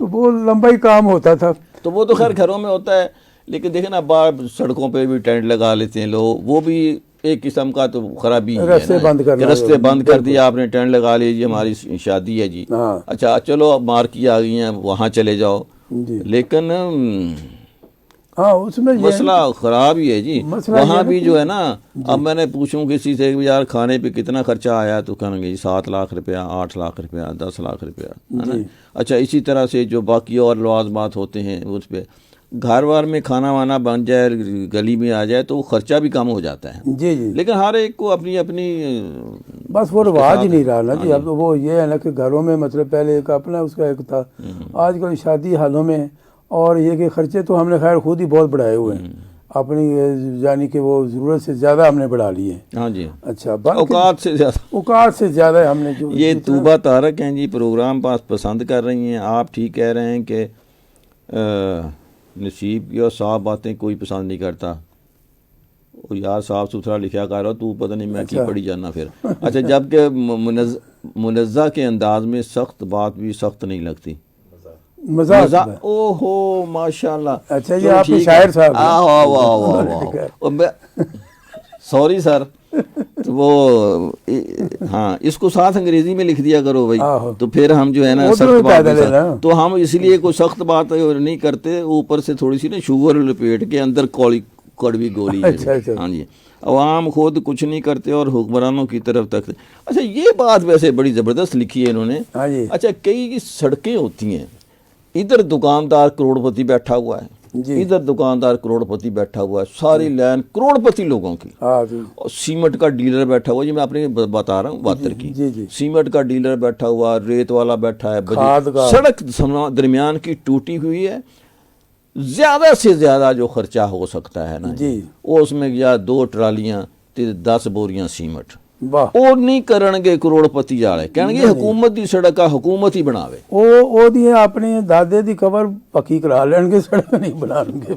S2: وہ لمبا ہی کام ہوتا تھا.
S1: تو وہ تو خیر گھروں میں ہوتا ہے, لیکن دیکھیں نا باہر سڑکوں پہ بھی ٹینٹ لگا لیتے ہیں لوگ, وہ بھی ایک قسم کا تو خرابی ہے. رستے بند کر دیا آپ نے, ٹینٹ لگا لیجیے ہماری شادی ہے جی, اچھا چلو اب مارکی آ گئی ہیں وہاں چلے جاؤ. لیکن
S2: اس میں
S1: مسئلہ خراب ہی ہے جی. وہاں بھی جو ہے نا, اب میں نے پوچھوں کسی سے یار کھانے پہ کتنا خرچہ آیا, تو کہیں گے 7 لاکھ روپیہ, 8 لاکھ روپیہ, 10 لاکھ روپیہ. اچھا, اسی طرح سے جو باقی اور لوازمات ہوتے ہیں اس پہ گھر وار میں کھانا وانا بن جائے, گلی میں آ جائے, تو وہ خرچہ بھی کم ہو جاتا ہے.
S2: جی.
S1: لیکن ہر ایک کو اپنی
S2: بس وہ رواج ہی نہیں رہا نا جی. اب وہ یہ ہے نا کہ گھروں میں مطلب پہلے ایک اپنا اس کا ایک تھا, آج کل شادی حالوں میں, اور یہ کہ خرچے تو ہم نے خیر خود ہی بہت بڑھائے ہوئے ہیں اپنی, یعنی کہ وہ ضرورت سے زیادہ ہم نے بڑھا لیے ہیں.
S1: ہاں جی.
S2: اچھا,
S1: اوقات
S2: سے زیادہ ہم نے جو.
S1: یہ طوبہ طارق ہیں جی, پروگرام پسند کر رہی ہیں. آپ ٹھیک کہہ رہے ہیں کہ نصیب کی اور صاف باتیں کوئی پسند نہیں کرتا. یار صاف ستھرا لکھا کر رہا, تو پتہ نہیں میں کی پڑھی جانا پھر. اچھا, جبکہ منزہ کے انداز میں سخت بات بھی سخت نہیں لگتی.
S2: مزاق,
S1: او ہو ماشاء اللہ.
S2: اچھا, یہ آپ کے شاعر صاحب,
S1: سوری سر. وہ ہاں, اس کو ساتھ انگریزی میں لکھ دیا کرو بھائی, تو پھر ہم جو ہے نا سخت بات, تو ہم اس لیے کوئی سخت بات نہیں کرتے, اوپر سے تھوڑی سی نا شوگر لپیٹ کے اندر کڑوی گولی. ہاں جی, عوام خود کچھ نہیں کرتے اور حکمرانوں کی طرف تک. اچھا, یہ بات ویسے بڑی زبردست لکھی ہے انہوں نے. اچھا, کئی سڑکیں ہوتی ہیں, ادھر دکاندار کروڑ پتی بیٹھا ہوا ہے, ادھر دکاندار کروڑ پتی بیٹھا ہوا ہے, ساری لائن کروڑ پتی لوگوں کی. اور سیمنٹ کا ڈیلر بیٹھا ہوا, جی میں اپنے بتا رہا ہوں 72 کی, سیمنٹ کا ڈیلر بیٹھا ہوا, ریت والا بیٹھا ہے, سڑک درمیان کی ٹوٹی ہوئی ہے. زیادہ سے زیادہ جو خرچہ ہو سکتا ہے نا, وہ اس میں یا 2 ٹرالیاں 10 بوریاں سیمنٹ,
S2: ਵਾਹ
S1: ਉਹ ਨਹੀਂ ਕਰਨਗੇ ਕਰੋੜਪਤੀ ਵਾਲੇ, ਕਹਿਣਗੇ ਹਕੂਮਤ ਦੀ ਸੜਕ ਆ, ਹਕੂਮਤ ਹੀ ਬਣਾਵੇ।
S2: ਉਹ ਉਹਦੀ ਆਪਣੇ ਦਾਦੇ ਦੀ ਕਬਰ ਪੱਕੀ ਕਰਾ ਲੈਣਗੇ, ਸੜਕ ਨਹੀਂ ਬਣਾਉਣਗੇ।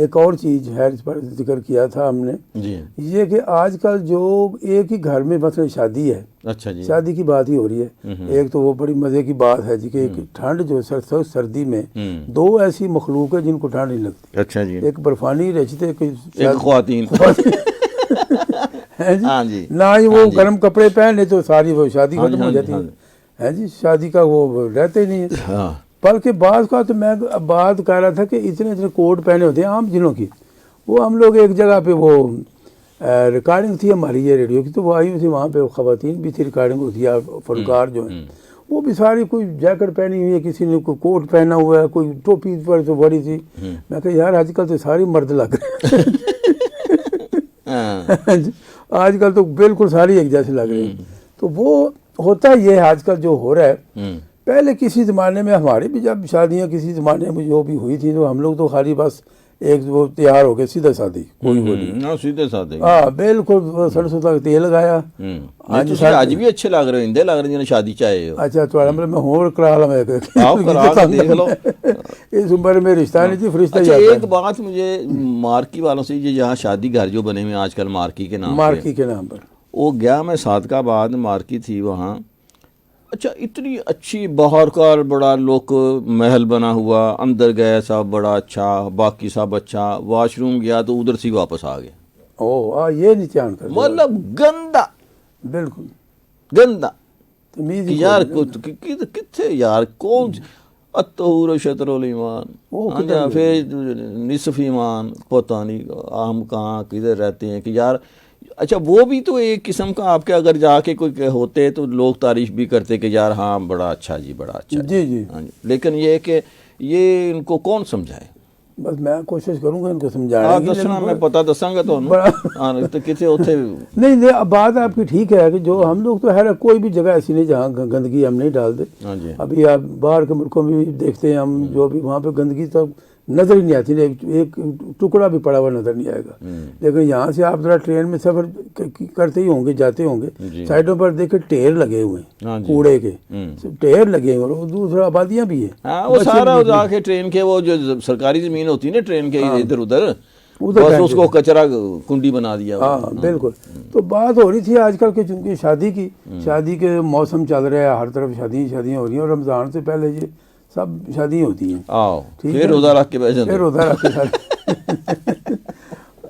S2: ایک اور چیز ہے اس پر ذکر کیا تھا ہم نے،
S1: جی
S2: یہ کہ آج کل جو ایک ہی گھر میں مثلا شادی ہے،
S1: اچھا جی
S2: شادی کی بات ہی ہو رہی ہے، ایک تو وہ بڑی مزے کی بات ہے جی کہ ایک ٹھنڈ جو سردی میں دو ایسی مخلوق ہے جن کو ٹھنڈ نہیں لگتی،
S1: اچھا جی
S2: ایک برفانی رچتے
S1: ایک خواتین ہاں جی
S2: نہ ہی وہ گرم کپڑے پہنے تو ساری وہ شادی ختم ہو جاتی ہے جی، شادی کا وہ رہتے ہی نہیں ہے۔
S1: ہاں
S2: بلکہ بعض کا تو میں بات کر رہا تھا کہ اتنے اتنے کوٹ پہنے ہوتے ہیں عام دنوں کی، وہ ہم لوگ ایک جگہ پہ وہ ریکارڈنگ تھی ہماری یہ ریڈیو کی، تو وہ آئی ہوئی تھی، وہاں پہ خواتین بھی تھی، ریکارڈنگ ہوتی ہے، فنکار جو ہیں وہ بھی ساری، کوئی جیکٹ پہنی ہوئی ہے، کسی نے کوئی کوٹ پہنا ہوا ہے، کوئی ٹوپی پر تو بڑی تھی، میں کہ یار آج کل تو ساری مرد لگ رہے ہیں آج کل تو بالکل ساری ایک جیسے لگ رہے ہیں۔ تو وہ ہوتا یہ ہے آج کل جو ہو رہا ہے، پہلے کسی زمانے میں ہماری بھی جب شادیاں کسی زمانے میں جو بھی ہوئی تھی تو ہم لوگ تو خالی بس ایک وہ تیار ہو گئے سیدھا سادی، کوئی وہ نہیں،
S1: سیدھے سادے
S2: ہاں بالکل سرسوں تک تیل لگایا۔
S1: آج بھی اچھے لگ رہے ہندے لگ رہے ہیں شادی چاہے
S2: اچھا تھوڑا مطلب میں ہور کرا لا میں
S1: دیکھ لو
S2: اس عمر میں رشتہ نہیں تھی، فرشتہ
S1: اچھا
S2: ہی آتا
S1: ایک بات مجھے مارکی والوں سے، یہ جہاں شادی گھر جو بنے ہوئے آج کل مارکی کے
S2: ہے
S1: نام
S2: مارکی کے نام پر،
S1: وہ گیا میں صادقہ آباد مارکی تھی وہاں، اچھا اتنی اچھی باہر کا بڑا لوک محل بنا ہوا، اندر گئے سب بڑا اچھا، باقی سب اچھا، واش روم گیا تو ادھر سے واپس آ گیا،
S2: او یہ نہیں چان کر
S1: مطلب گندا
S2: بالکل
S1: گندا
S2: تمیز
S1: کہ
S2: ہی
S1: یار
S2: کوئی نہیں۔
S1: کتنے یار کون اتہور شطر الایمان،
S2: وہ
S1: ہاں
S2: کدھر
S1: پھر نصف ایمان، پتہ نہیں ہم کہاں کدھر رہتے ہیں کہ یار، اچھا وہ بھی تو ایک قسم کا آپ کے اگر جا کے کوئی ہوتے تو لوگ تعریف بھی کرتے کہ یار ہاں بڑا اچھا جی بڑا اچھا
S2: جی جی
S1: ہاں جی، لیکن یہ ہے کہ یہ ان کو کون سمجھائے؟
S2: بس میں کوشش کروں گا ان کو
S1: ہاں
S2: سمجھانے کی،
S1: دسنا میں پتہ دساں گا تو کتنے اتنے
S2: نہیں بات آپ کی ٹھیک ہے کہ جو ہم لوگ تو ہے کوئی بھی جگہ ایسی نہیں جہاں گندگی ہم نہیں ڈالتے،
S1: ہاں جی
S2: ابھی آپ باہر کے ملکوں میں بھی دیکھتے ہیں ہم، جو بھی وہاں پہ گندگی تو نظر ہی نہیں آتی، ایک ٹکڑا بھی پڑا ہوا نظر نہیں آئے گا، لیکن یہاں سے آپ ذرا ٹرین میں سفر کرتے ہی ہوں گے، جاتے ہوں گے، سائڈوں پر دیکھیں ٹھیر لگے ہوئے ہیں کوڑے کے، ٹھیر لگے ہوئے، اور دوسرا آبادیاں بھی ہیں،
S1: ہاں وہ سارا جا کے ٹرین کے وہ جو سرکاری زمین ہوتی ہے نا ٹرین کے ادھر ادھر بس اس کو کچرا کنڈی بنا دیا۔
S2: ہاں بالکل، تو بات ہو رہی تھی آج کل کے چونکہ شادی کے موسم چل رہا ہے، ہر طرف شادیاں ہو رہی ہیں، اور رمضان سے پہلے یہ سب شادیاں ہوتی ہیں،
S1: آؤ پھر روزہ رکھ کے بیٹھ
S2: پھر روزہ رکھ کے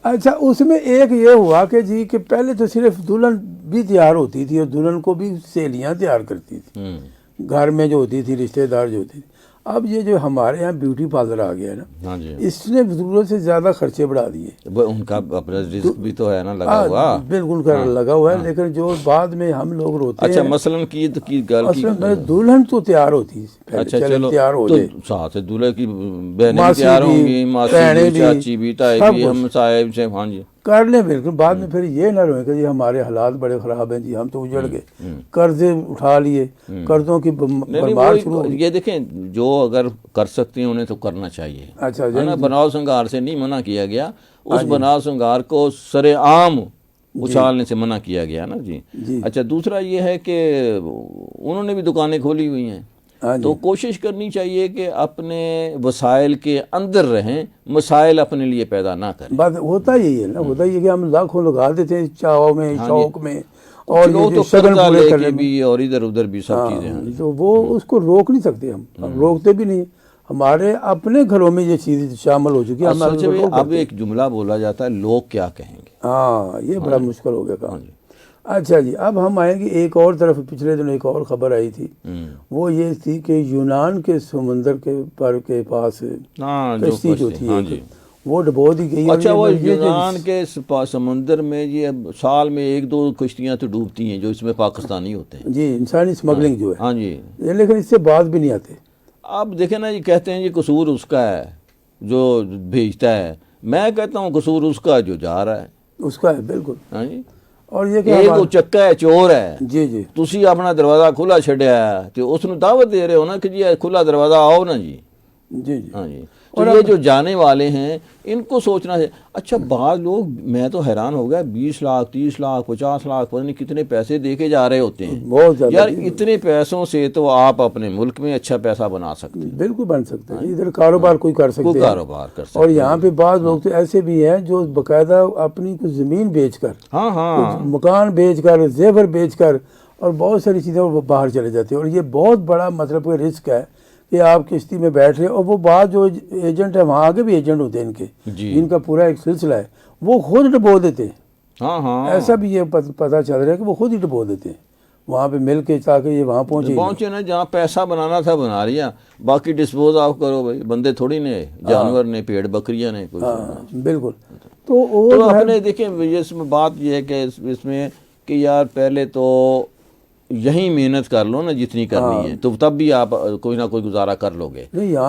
S2: اچھا اس میں ایک یہ ہوا کہ جی کہ پہلے تو صرف دلہن بھی تیار ہوتی تھی اور دلہن کو بھی سہیلیاں تیار کرتی تھی گھر میں جو ہوتی تھی، رشتہ دار جو ہوتی تھی۔ اب یہ جو ہمارے یہاں بیوٹی پارلر آ گیا ہے نا،
S1: ہاں جی
S2: اس نے ضرورت سے زیادہ خرچے بڑھا دیے،
S1: ان کا اپنا رزق بھی تو ہے نا لگا ہوا،
S2: بالکل لگا ہوا ہے، لیکن جو بعد میں ہم لوگ روتے ہیں،
S1: اچھا مثلاً کی گل کی
S2: دلہن تو تیار ہوتی،
S1: اچھا چلو
S2: تیار ہو جائے،
S1: ساتھ دولہے کی بہنیں بھی تیار ہوں گی، ماسی بھی، چاچی بھی، تائی بھی، ہم صاحب سے، ہاں جی
S2: کر لیں بالکل، بعد میں پھر یہ نہ روئیں کہ جی ہمارے حالات بڑے خراب ہیں، جی ہم تو اجڑ گئے، قرضے اٹھا لیے، قرضوں کی برباد شروع ہو۔
S1: یہ دیکھیں جو اگر کر سکتے ہیں انہیں تو کرنا چاہیے،
S2: اچھا
S1: ہے نا، بناؤ سنگار سے نہیں منع کیا گیا، اس بناؤ سنگار کو سر عام اچھالنے سے منع کیا گیا نا جی۔ اچھا دوسرا یہ ہے کہ انہوں نے بھی دکانیں کھولی ہوئی ہیں، تو کوشش کرنی چاہیے کہ اپنے وسائل کے اندر رہیں، مسائل اپنے لیے پیدا نہ کریں۔
S2: بات ہوتا یہی ہے نا، ہوتا یہ کہ ہم لاکھوں لگا دیتے ہیں چاؤ میں، شوق میں، اور
S1: وہ تو قرضہ لے کے بھی اور ادھر ادھر بھی سب چیزیں ہیں،
S2: تو وہ اس کو روک نہیں سکتے، ہم روکتے بھی نہیں، ہمارے اپنے گھروں میں یہ چیز شامل ہو چکی ہے۔
S1: اب ایک جملہ بولا جاتا ہے لوگ کیا کہیں گے،
S2: ہاں یہ بڑا مشکل ہو گیا کام۔ اچھا جی اب ہم آئیں گے ایک اور طرف، پچھلے دن ایک اور خبر آئی تھی، وہ یہ تھی کہ یونان کے سمندر کے پاس کشتی جو تھی وہ ڈبو دی گئی۔
S1: اچھا وہ یونان کے سمندر میں یہ سال میں ایک دو کشتیاں تو ڈوبتی ہیں جو اس میں پاکستانی ہوتے ہیں،
S2: جی انسانی اسمگلنگ جو ہے،
S1: ہاں جی،
S2: لیکن اس سے باز بھی نہیں آتے۔
S1: اب دیکھیں نا، یہ کہتے ہیں یہ قصور اس کا ہے جو بھیجتا ہے، میں کہتا ہوں قصور اس کا جو جا رہا ہے،
S2: اس کا ہے بالکل۔
S1: ہاں جی،
S2: اور یہ کہ
S1: ایک وہ چکا ہے چور ہے،
S2: جی جی
S1: تسی اپنا دروازہ کھلا چھڈیا ہے تو اس نو دعوت دے رہے ہو نا کہ جی کھلا دروازہ آؤ نا جی،
S2: جی جی
S1: ہاں جی، تو یہ جو جانے والے ہیں ان کو سوچنا ہے. اچھا بعض لوگ, میں تو حیران ہو گیا, 20 لاکھ 30 لاکھ 50 لاکھ پتہ نہیں کتنے پیسے دے کے جا رہے ہوتے ہیں.
S2: بہت زیادہ
S1: یار اتنے پیسوں سے تو آپ اپنے ملک میں اچھا پیسہ بنا سکتے ہیں.
S2: بالکل بن سکتے ہیں, ادھر کاروبار کوئی کر سکتے ہیں,
S1: کاروبار کر سکتے
S2: اور یہاں پہ بعض لوگ تو ایسے بھی ہیں جو باقاعدہ اپنی کچھ زمین بیچ کر, کچھ مکان بیچ کر, زیور بیچ کر اور بہت ساری چیزیں وہ باہر چلے جاتے ہیں. اور یہ بہت بڑا مطلب رسک ہے کہ آپ کشتی میں بیٹھ رہے ہیں, اور وہ بعض جو ایجنٹ ہیں وہاں آگے بھی ایجنٹ ہوتے ہیں ان کے, ان کا پورا ایک سلسلہ ہے, وہ خود ڈبو دیتے ہیں. ایسا بھی یہ پتہ چل رہا ہے کہ وہ خود ہی ڈبو دیتے ہیں وہاں پہ مل کے, تاکہ یہ وہاں پہنچے
S1: نا جہاں پیسہ بنانا تھا بنا لیا, باقی ڈسپوز آف کرو بھائی. بندے تھوڑی نے, جانور نے, پیڑ بکریاں نے.
S2: بالکل.
S1: تو اپنے دیکھیں اس میں بات یہ ہے کہ اس میں کہ یار پہلے تو یہیں محنت کر لو نا جتنی کرنی ہے, تو تب بھی آپ کوئی نہ کوئی گزارا کر لو گے.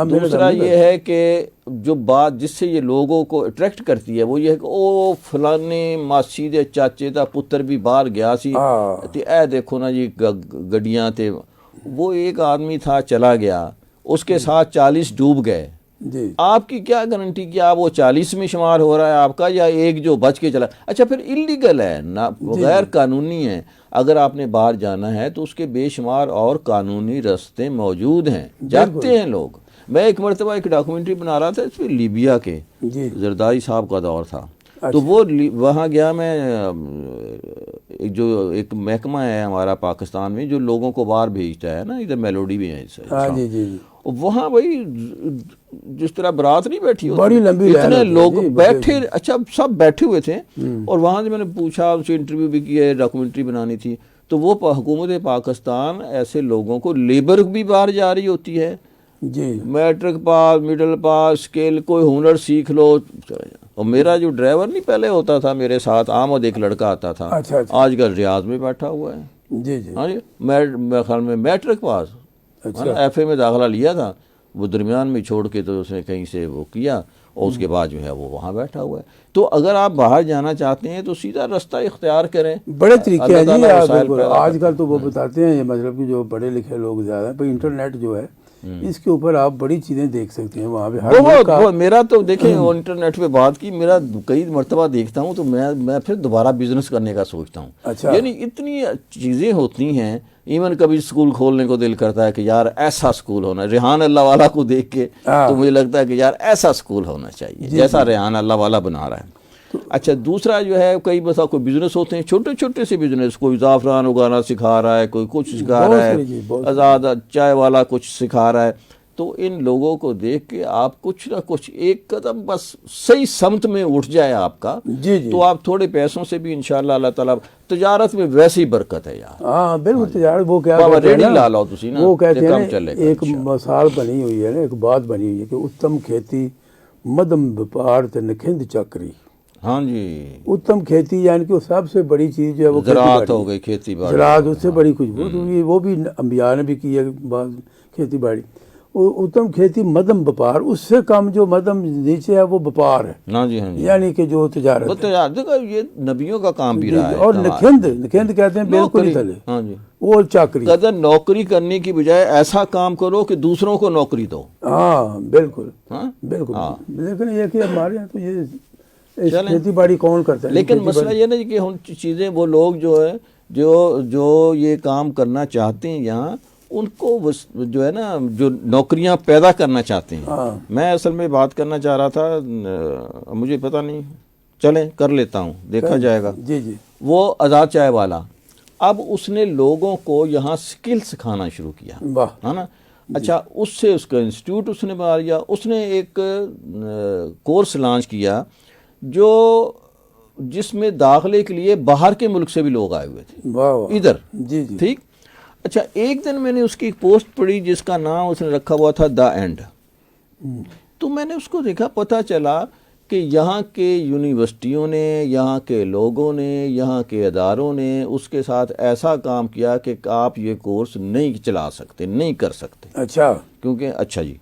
S1: دوسرا یہ ہے کہ جو بات جس سے یہ لوگوں کو اٹریکٹ کرتی ہے وہ یہ ہے کہ او فلانے ماسی دے چاچے دا پتر بھی باہر گیا سی, اے دیکھو نا جی گڈیاں تے. وہ ایک آدمی تھا چلا گیا, اس کے ساتھ 40 ڈوب گئے. آپ کی کیا گارنٹی کہ آپ وہ 40 میں شمار ہو رہا ہے آپ کا, یا ایک جو بچ کے چلا. اچھا پھر اللیگل ہے نا, غیر قانونی ہے. اگر آپ نے باہر جانا ہے تو اس کے بے شمار اور قانونی راستے موجود ہیں, جاتے ہیں لوگ. میں ایک مرتبہ ایک ڈاکومنٹری بنا رہا تھا اس پہ لیبیا کے, زرداری صاحب کا دور تھا. تو وہ وہاں گیا میں, جو ایک محکمہ ہے ہمارا پاکستان میں جو لوگوں کو باہر بھیجتا ہے نا, ادھر میلوڈی بھی ہے, وہاں بھائی جس طرح برات نہیں بیٹھی ہوتی, اتنے لوگ بیٹھے, اچھا سب بیٹھے ہوئے تھے. اور وہاں سے میں نے پوچھا, اسے انٹرویو بھی کیا, ڈاکومنٹری بنانی تھی, تو وہ حکومت پاکستان ایسے لوگوں کو, لیبر بھی باہر جا رہی ہوتی ہے, میٹرک پاس مڈل پاس اسکل, کوئی ہنر سیکھ لو. اور میرا جو ڈرائیور نہیں پہلے ہوتا تھا میرے ساتھ, آمد ایک لڑکا آتا تھا, آج کل ریاض میں بیٹھا ہوا ہے. ہاں جی, میرے خیال میں میٹرک پاس, ایف اے میں داخلہ لیا تھا, وہ درمیان میں چھوڑ کے تو اس نے کہیں سے وہ کیا, اور اس کے بعد جو ہے وہ وہاں بیٹھا ہوا ہے. تو اگر آپ باہر جانا چاہتے ہیں تو سیدھا رستہ اختیار کریں.
S2: بڑے طریقے ہیں جی, آج کل تو وہ بتاتے ہیں, یہ مطلب کہ جو پڑھے لکھے لوگ زیادہ ہیں, بھائی انٹرنیٹ جو ہے اس کے اوپر آپ بڑی چیزیں دیکھ سکتے ہیں وہاں پہ.
S1: میرا تو دیکھیں وہ انٹرنیٹ پہ بات کی, میرا کئی مرتبہ دیکھتا ہوں تو میں پھر دوبارہ بزنس کرنے کا سوچتا ہوں. یعنی اتنی چیزیں ہوتی ہیں. ایون کبھی سکول کھولنے کو دل کرتا ہے کہ یار ایسا سکول ہونا, ریحان اللہ والا کو دیکھ کے تو مجھے لگتا ہے کہ یار ایسا سکول ہونا چاہیے جیسا ریحان اللہ والا بنا رہا ہے. اچھا دوسرا جو ہے, کئی بسا کوئی بزنس ہوتے ہیں چھوٹے چھوٹے سے بزنس, کوئی زعفران اگانا سکھا رہا ہے, کوئی کچھ سکھا رہا ہے, آزاد چائے والا کچھ سکھا رہا ہے. تو ان لوگوں کو دیکھ کے آپ کچھ نہ کچھ ایک قدم بس صحیح سمت میں اٹھ جائے آپ کا, تو آپ تھوڑے پیسوں سے بھی انشاءاللہ اللہ تعالیٰ. تجارت میں ویسی برکت ہے یار.
S2: ہاں بالکل, تجارت وہ کیا وہ کہتے ہیں, ایک مثال بنی ہوئی ہے نا, ایک بات بنی ہوئی ہے کہ اتم کھیتی مدم وپار تے نکھند چکری.
S1: ہاں جی,
S2: اتم کھیتی یعنی کہ سب سے بڑی چیز جو ہے وہ
S1: زراعت ہو گئی, کھیتی باڑی.
S2: زراعت اس سے بڑی کچھ وہ بھی انبیاء نے بھی کی ہے کھیتی باڑی. اتم کھیتی مدم وپار, اس سے کم جو مدم نیچے ہے وہ وپار ہے.
S1: ہاں جی,
S2: یعنی کہ جو تجارت
S1: ہے, یہ نبیوں کا کام بھی رہا ہے.
S2: اور نکھند کہتے ہیں بالکل ہی تلے.
S1: ہاں جی,
S2: وہ چاکری.
S1: قدر نوکری کرنے کی بجائے ایسا کام کرو کہ دوسروں کو نوکری دو.
S2: ہاں بالکل بالکل. لیکن یہ کہ ہمارے یہاں تو یہ کھیتی باڑی کون کرتا ہے.
S1: لیکن مسئلہ یہ نہیں کہ ہم چیزیں, وہ لوگ جو ہے جو یہ کام کرنا چاہتے ہیں یہاں, ان کو جو ہے نا جو نوکریاں پیدا کرنا چاہتے ہیں. میں اصل میں بات کرنا چاہ رہا تھا, مجھے پتہ نہیں, چلیں کر لیتا ہوں, دیکھا جائے گا. وہ آزاد چائے والا, اب اس نے لوگوں کو یہاں سکل سکھانا شروع کیا ہے نا. اچھا اس سے اس کا انسٹیٹیوٹ اس نے بنا لیا. اس نے ایک کورس لانچ کیا جس میں داخلے کے لیے باہر کے ملک سے بھی لوگ آئے ہوئے تھے ادھر. ٹھیک. اچھا ایک دن میں نے اس کی ایک پوسٹ پڑھی جس کا نام اس نے رکھا ہوا تھا دا اینڈ. تو میں نے اس کو دیکھا, پتہ چلا کہ یہاں کے یونیورسٹیوں نے, یہاں کے لوگوں نے, یہاں کے اداروں نے اس کے ساتھ ایسا کام کیا کہ آپ یہ کورس نہیں چلا سکتے, نہیں کر سکتے.
S2: اچھا
S1: کیونکہ اچھا جی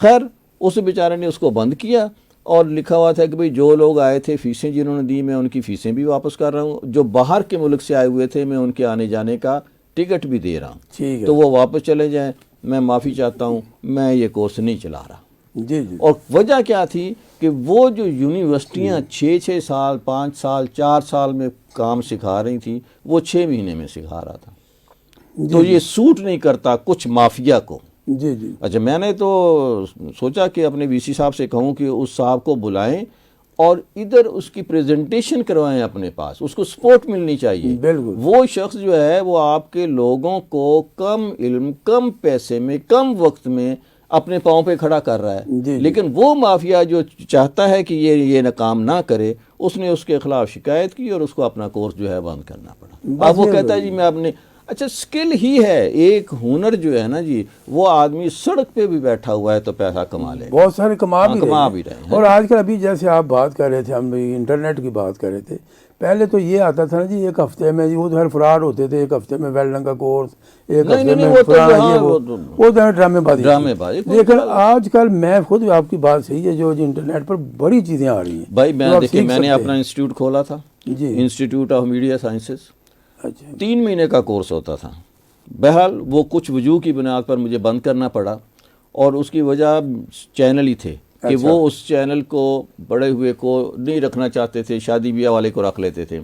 S1: خیر, اس بیچارے نے اس کو بند کیا اور لکھا ہوا تھا کہ بھئی جو لوگ آئے تھے فیسیں جنہوں نے دی, میں ان کی فیسیں بھی واپس کر رہا ہوں, جو باہر کے ملک سے آئے ہوئے تھے میں ان کے آنے جانے کا ٹکٹ بھی دے رہا ہوں, تو وہ واپس چلے جائیں, میں معافی چاہتا ہوں, میں یہ کورس نہیں چلا رہا.
S2: جی جی
S1: اور وجہ کیا تھی کہ وہ جو یونیورسٹیاں 6 سال 5 سال 4 سال میں کام سکھا رہی تھیں وہ 6 مہینے میں سکھا رہا تھا. تو یہ سوٹ نہیں کرتا کچھ مافیا کو.
S2: جی جی
S1: اچھا میں نے تو سوچا کہ اپنے وی سی صاحب سے کہوں کہ اس صاحب کو بلائیں اور ادھر اس کی پریزنٹیشن کروائیں اپنے پاس, اس کو سپورٹ ملنی چاہیے.
S2: بالکل.
S1: وہ شخص جو ہے وہ آپ کے لوگوں کو کم علم کم پیسے میں کم وقت میں اپنے پاؤں پہ کھڑا کر رہا ہے.
S2: جی.
S1: لیکن وہ مافیا جو چاہتا ہے کہ یہ کام نہ کرے, اس نے اس کے خلاف شکایت کی اور اس کو اپنا کورس جو ہے بند کرنا پڑا. اب وہ کہتا ہے جی میں اپنے اچھا اسکل ہی ہے, ایک ہنر جو ہے نا جی, وہ آدمی سڑک پہ بھی بیٹھا ہوا ہے تو پیسہ کما لے,
S2: بہت سارے کما بھی
S1: رہے ہیں.
S2: اور آج کل ابھی جیسے آپ بات کر رہے تھے, ہم انٹرنیٹ کی بات کر رہے تھے, پہلے تو یہ آتا تھا نا جی ایک ہفتے میں جی وہ تو ہر فراڈ ہوتے تھے, ایک ہفتے میں ویلڈنگ کا کورس, ایک ہفتے میں وہ ڈرامے بازی. لیکن آج کل میں خود آپ کی بات صحیح ہے, جو انٹرنیٹ پر بڑی چیزیں آ رہی ہیں.
S1: بھائی میں نے اپنا انسٹیٹیوٹ کھولا تھا, انسٹیٹیوٹ آف میڈیا سائنسز. 3 مہینے کا کورس ہوتا تھا. بہرحال وہ کچھ وجوہ کی بنیاد پر مجھے بند کرنا پڑا, اور اس کی وجہ چینل ہی تھے کہ وہ اس چینل کو بڑے ہوئے کو نہیں رکھنا چاہتے تھے, شادی بیاہ والے کو رکھ لیتے تھے.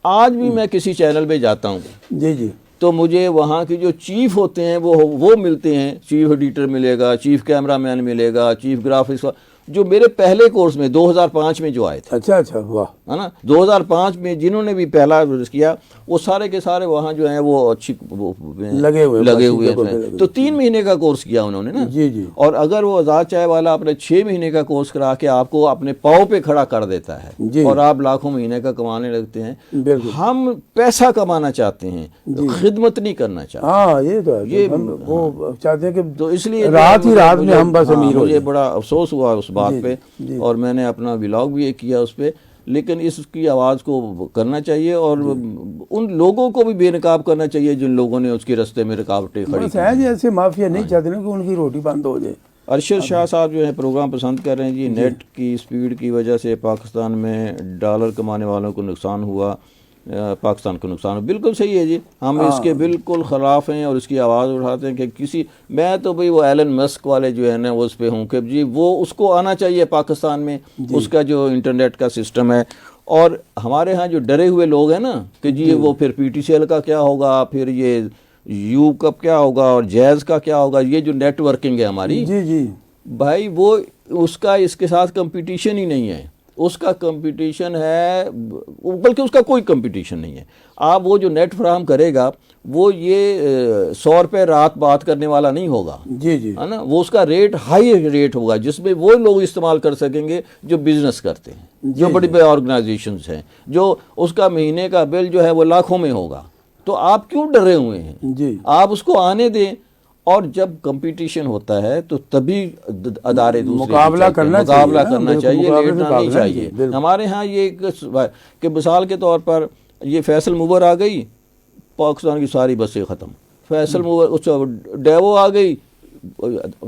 S1: آج بھی میں کسی چینل پہ جاتا ہوں
S2: جی جی
S1: تو مجھے وہاں کے جو چیف ہوتے ہیں وہ ملتے ہیں. چیف ایڈیٹر ملے گا, چیف کیمرہ مین ملے گا, چیف گرافکس, جو میرے پہلے کورس میں 2005 میں جو آئے تھے.
S2: اچھا واہ,
S1: ہے نا, 2005 میں جنہوں نے بھی پہلا کیا وہ سارے کے سارے وہاں جو ہیں وہ اچھی لگے ہوئے تھے. تو 3 مہینے کا کورس کیا انہوں نے نا.
S2: جی جی.
S1: اور اگر وہ آزاد چائے والا اپنے 6 مہینے کا کورس کرا کے آپ کو اپنے پاؤں پہ کھڑا کر دیتا ہے اور آپ لاکھوں مہینے کا کمانے لگتے ہیں. ہم پیسہ کمانا چاہتے ہیں, خدمت نہیں کرنا چاہتے.
S2: ہاں یہ تو ہے, وہ چاہتے ہیں کہ
S1: تو اس لیے
S2: رات میں ہم بس امیر ہو.
S1: مجھے بڑا افسوس ہوا اس بات پہ, اور میں نے اپنا ولاگ بھی ایک کیا اس پہ. لیکن اس کی آواز کو کرنا چاہیے اور ان لوگوں کو بھی بے نقاب کرنا چاہیے جن لوگوں نے اس کے رستے میں رکاوٹیں کھڑی کی.
S2: ایسے مافیا نہیں چاہتے نا کہ ان کی روٹی بند ہو جائے.
S1: ارشد شاہ صاحب جو ہے پروگرام پسند کر رہے ہیں جی. نیٹ کی سپیڈ کی وجہ سے پاکستان میں ڈالر کمانے والوں کو نقصان ہوا, پاکستان کو نقصان ہو. بالکل صحیح ہے جی, ہم اس کے بالکل خلاف ہیں اور اس کی آواز اٹھاتے ہیں کہ میں تو بھئی وہ ایلن مسک والے جو ہے نا وہ اس پہ ہوں کہ جی وہ اس کو آنا چاہیے پاکستان میں اس کا جو انٹرنیٹ کا سسٹم ہے. اور ہمارے ہاں جو ڈرے ہوئے لوگ ہیں نا کہ جی وہ پھر پی ٹی سی ایل کا کیا ہوگا, پھر یہ یو کپ کیا ہوگا اور جیز کا کیا ہوگا, یہ جو نیٹ ورکنگ ہے ہماری,
S2: جی جی
S1: بھائی وہ اس کا اس کے ساتھ کمپٹیشن ہی نہیں ہے. اس کا کمپٹیشن ہے, بلکہ اس کا کوئی کمپٹیشن نہیں ہے. آپ وہ جو نیٹ فراہم کرے گا وہ یہ 100 روپے رات بات کرنے والا نہیں ہوگا.
S2: جی جی
S1: ہے نا, وہ اس کا ریٹ ہائی ریٹ ہوگا جس میں وہ لوگ استعمال کر سکیں گے جو بزنس کرتے ہیں, جو بڑی بڑی آرگنائزیشنز ہیں, جو اس کا مہینے کا بل جو ہے وہ لاکھوں میں ہوگا. تو آپ کیوں ڈرے ہوئے ہیں؟
S2: جی
S1: آپ اس کو آنے دیں. اور جب کمپٹیشن ہوتا ہے تو تبھی ادارے دوسرے
S2: مقابلہ کرنا
S1: چاہیے, لیٹنا نہیں چاہیے. ہمارے ہاں یہ کہ مثال کے طور پر یہ فیصل موور آ گئی, پاکستان کی ساری بسیں ختم. فیصل موور ڈیوو آ گئی,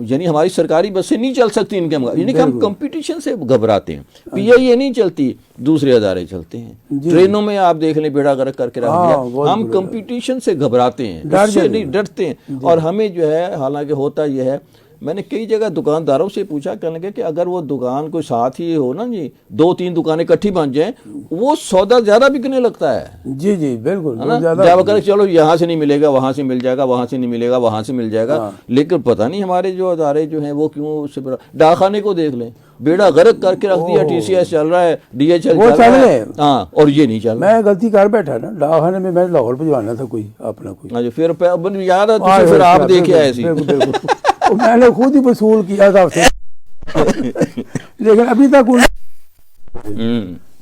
S1: یعنی ہماری سرکاری بسیں نہیں چل سکتی ان کے, یعنی کہ ہم کمپٹیشن سے گھبراتے ہیں. پی آئی اے نہیں چلتی, دوسرے ادارے چلتے ہیں. ٹرینوں میں آپ دیکھ لیں بیڑا غرق کر کے رکھ دیا. ہم کمپٹیشن سے گھبراتے ہیں, اس سے نہیں ڈرتے ہیں. اور ہمیں جو ہے حالانکہ ہوتا یہ ہے, میں نے کئی جگہ دکانداروں سے پوچھا, کہنے لگے کہ اگر وہ دکان کوئی ساتھ ہی ہو نا جی, 2-3 دکانیں اکٹھی بن جائیں, وہ سودا زیادہ بکنے لگتا ہے.
S2: جی جی بالکل,
S1: جب اگر چلو یہاں سے نہیں ملے گا وہاں سے مل جائے گا, وہاں سے نہیں ملے گا وہاں سے مل جائے گا. لیکن پتہ نہیں ہمارے جو ادارے جو ہیں وہ کیوں. ڈاکخانے کو دیکھ لیں, بیڑا غرق کر کے رکھ دیا. ٹی سی ایس چل رہا ہے, ڈی ایچ ایل چل رہا ہے, ہاں, اور یہ نہیں چل رہا.
S2: میں غلطی کر بیٹھا نا ڈاکخانے میں, میں لاہور بھجوانا تھا کوئی اپنا کوئی.
S1: پھر یاد ہے پھر آپ دیکھے آئے سی,
S2: میں نے خود ہی وصول کیا تھا لیکن ابھی تک.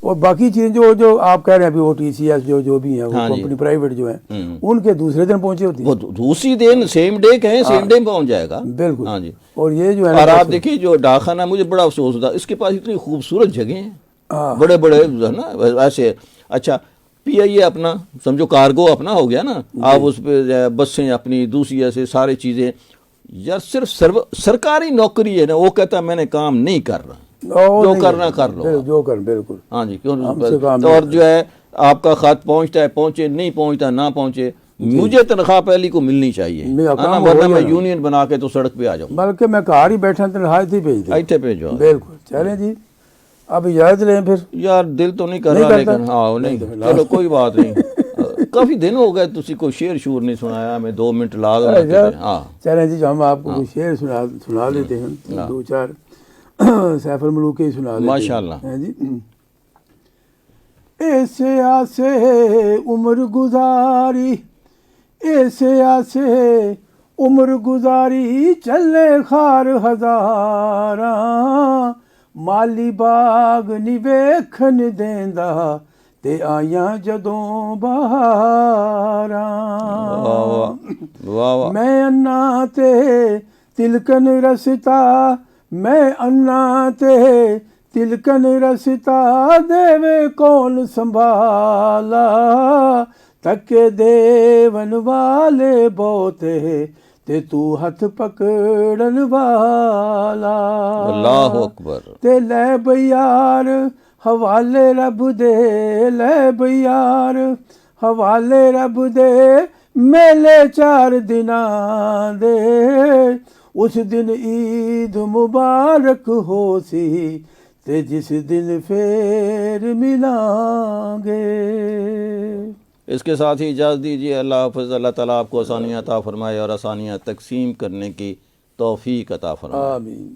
S2: اور باقی چیزیں جو آپ کہہ رہے ہیں ابھی وہ ٹی سی ایس جو بھی ہیں وہ کمپنی پرائیویٹ جو ہیں ان کے دوسرے دن پہنچے ہوتی ہیں,
S1: وہ دوسری دن سیم ڈے کہیں سیم ڈے پہنچ جائے گا.
S2: بالکل.
S1: ہاں جی.
S2: اور یہ جو ہے,
S1: اور آپ دیکھیے جو ڈاکخانہ, مجھے بڑا افسوس ہوتا, اس کے پاس اتنی خوبصورت جگہیں ہیں, بڑے بڑے ہے نا ایسے. اچھا پی آئی اے اپنا سمجھو کارگو اپنا ہو گیا نا, آپ اس پہ بسیں اپنی دوسری ایسے سارے چیزیں. یا صرف سرکاری نوکری ہے نا, وہ کہتا ہے میں نے کام نہیں کر رہا, جو کرنا کر لو,
S2: جو کر. بالکل.
S1: ہاں جی. اور جو ہے آپ کا خط پہنچتا ہے, پہنچے نہیں پہنچتا نہ پہنچے, مجھے تنخواہ پہلی کو ملنی چاہیے
S2: میرا
S1: ہے نا،
S2: کام
S1: ورنہ
S2: ہو
S1: میں
S2: جانا۔
S1: یونین بنا کے تو سڑک پہ آ جاؤں،
S2: بلکہ میں گھر ہی بیٹھا تنخواہ ہی بھیج دیں،
S1: ایٹھے پہ جو
S2: بالکل۔ چلیں جی، اب اجازت لیں پھر۔
S1: یار دل تو نہیں کر
S2: نہیں
S1: رہا
S2: کرتا؟
S1: لیکن ہاں نہیں،
S2: نہیں،
S1: چلو کوئی بات نہیں۔ کافی دن ہو گئے تسی کوئی شعر شور نہیں سنایا، ہمیں 2 منٹ لا دو نا کتے۔ ہاں
S2: چلیں جی، ہم آپ کو کوئی شعر سنا دیتے ہیں، 2-4 سیف الملوک کے سنا دیتے ہیں۔
S1: ماشاءاللہ۔
S2: ہیں جی۔ ایسے آسے عمر گزاری، ایسے آسے عمر گزاری، چلے خار ہزاراں، مالی باغ نی ویکھن دیندا، تے آیاں جدوں بہاراں،
S1: واہ واہ،
S2: میں انا تے تلکن رستا، میں انا تے تلکن رستا، دیوے کون سنبھالا، تکے دیون والے بہتے، تے تو ہاتھ پکڑن والا،
S1: اللہ اکبر،
S2: تے لے بیار حوالے رب دے، لے بیار حوالے رب دے، میلے 4 دناں دے، اس دن عید مبارک ہو سی، تے جس دن پھر ملیں گے۔
S1: اس کے ساتھ ہی اجازت دیجیے، اللہ حافظ، اللہ تعالیٰ آپ کو آسانیاں عطا فرمائے اور آسانیاں تقسیم کرنے کی توفیق عطا فرمائے۔
S2: آمین۔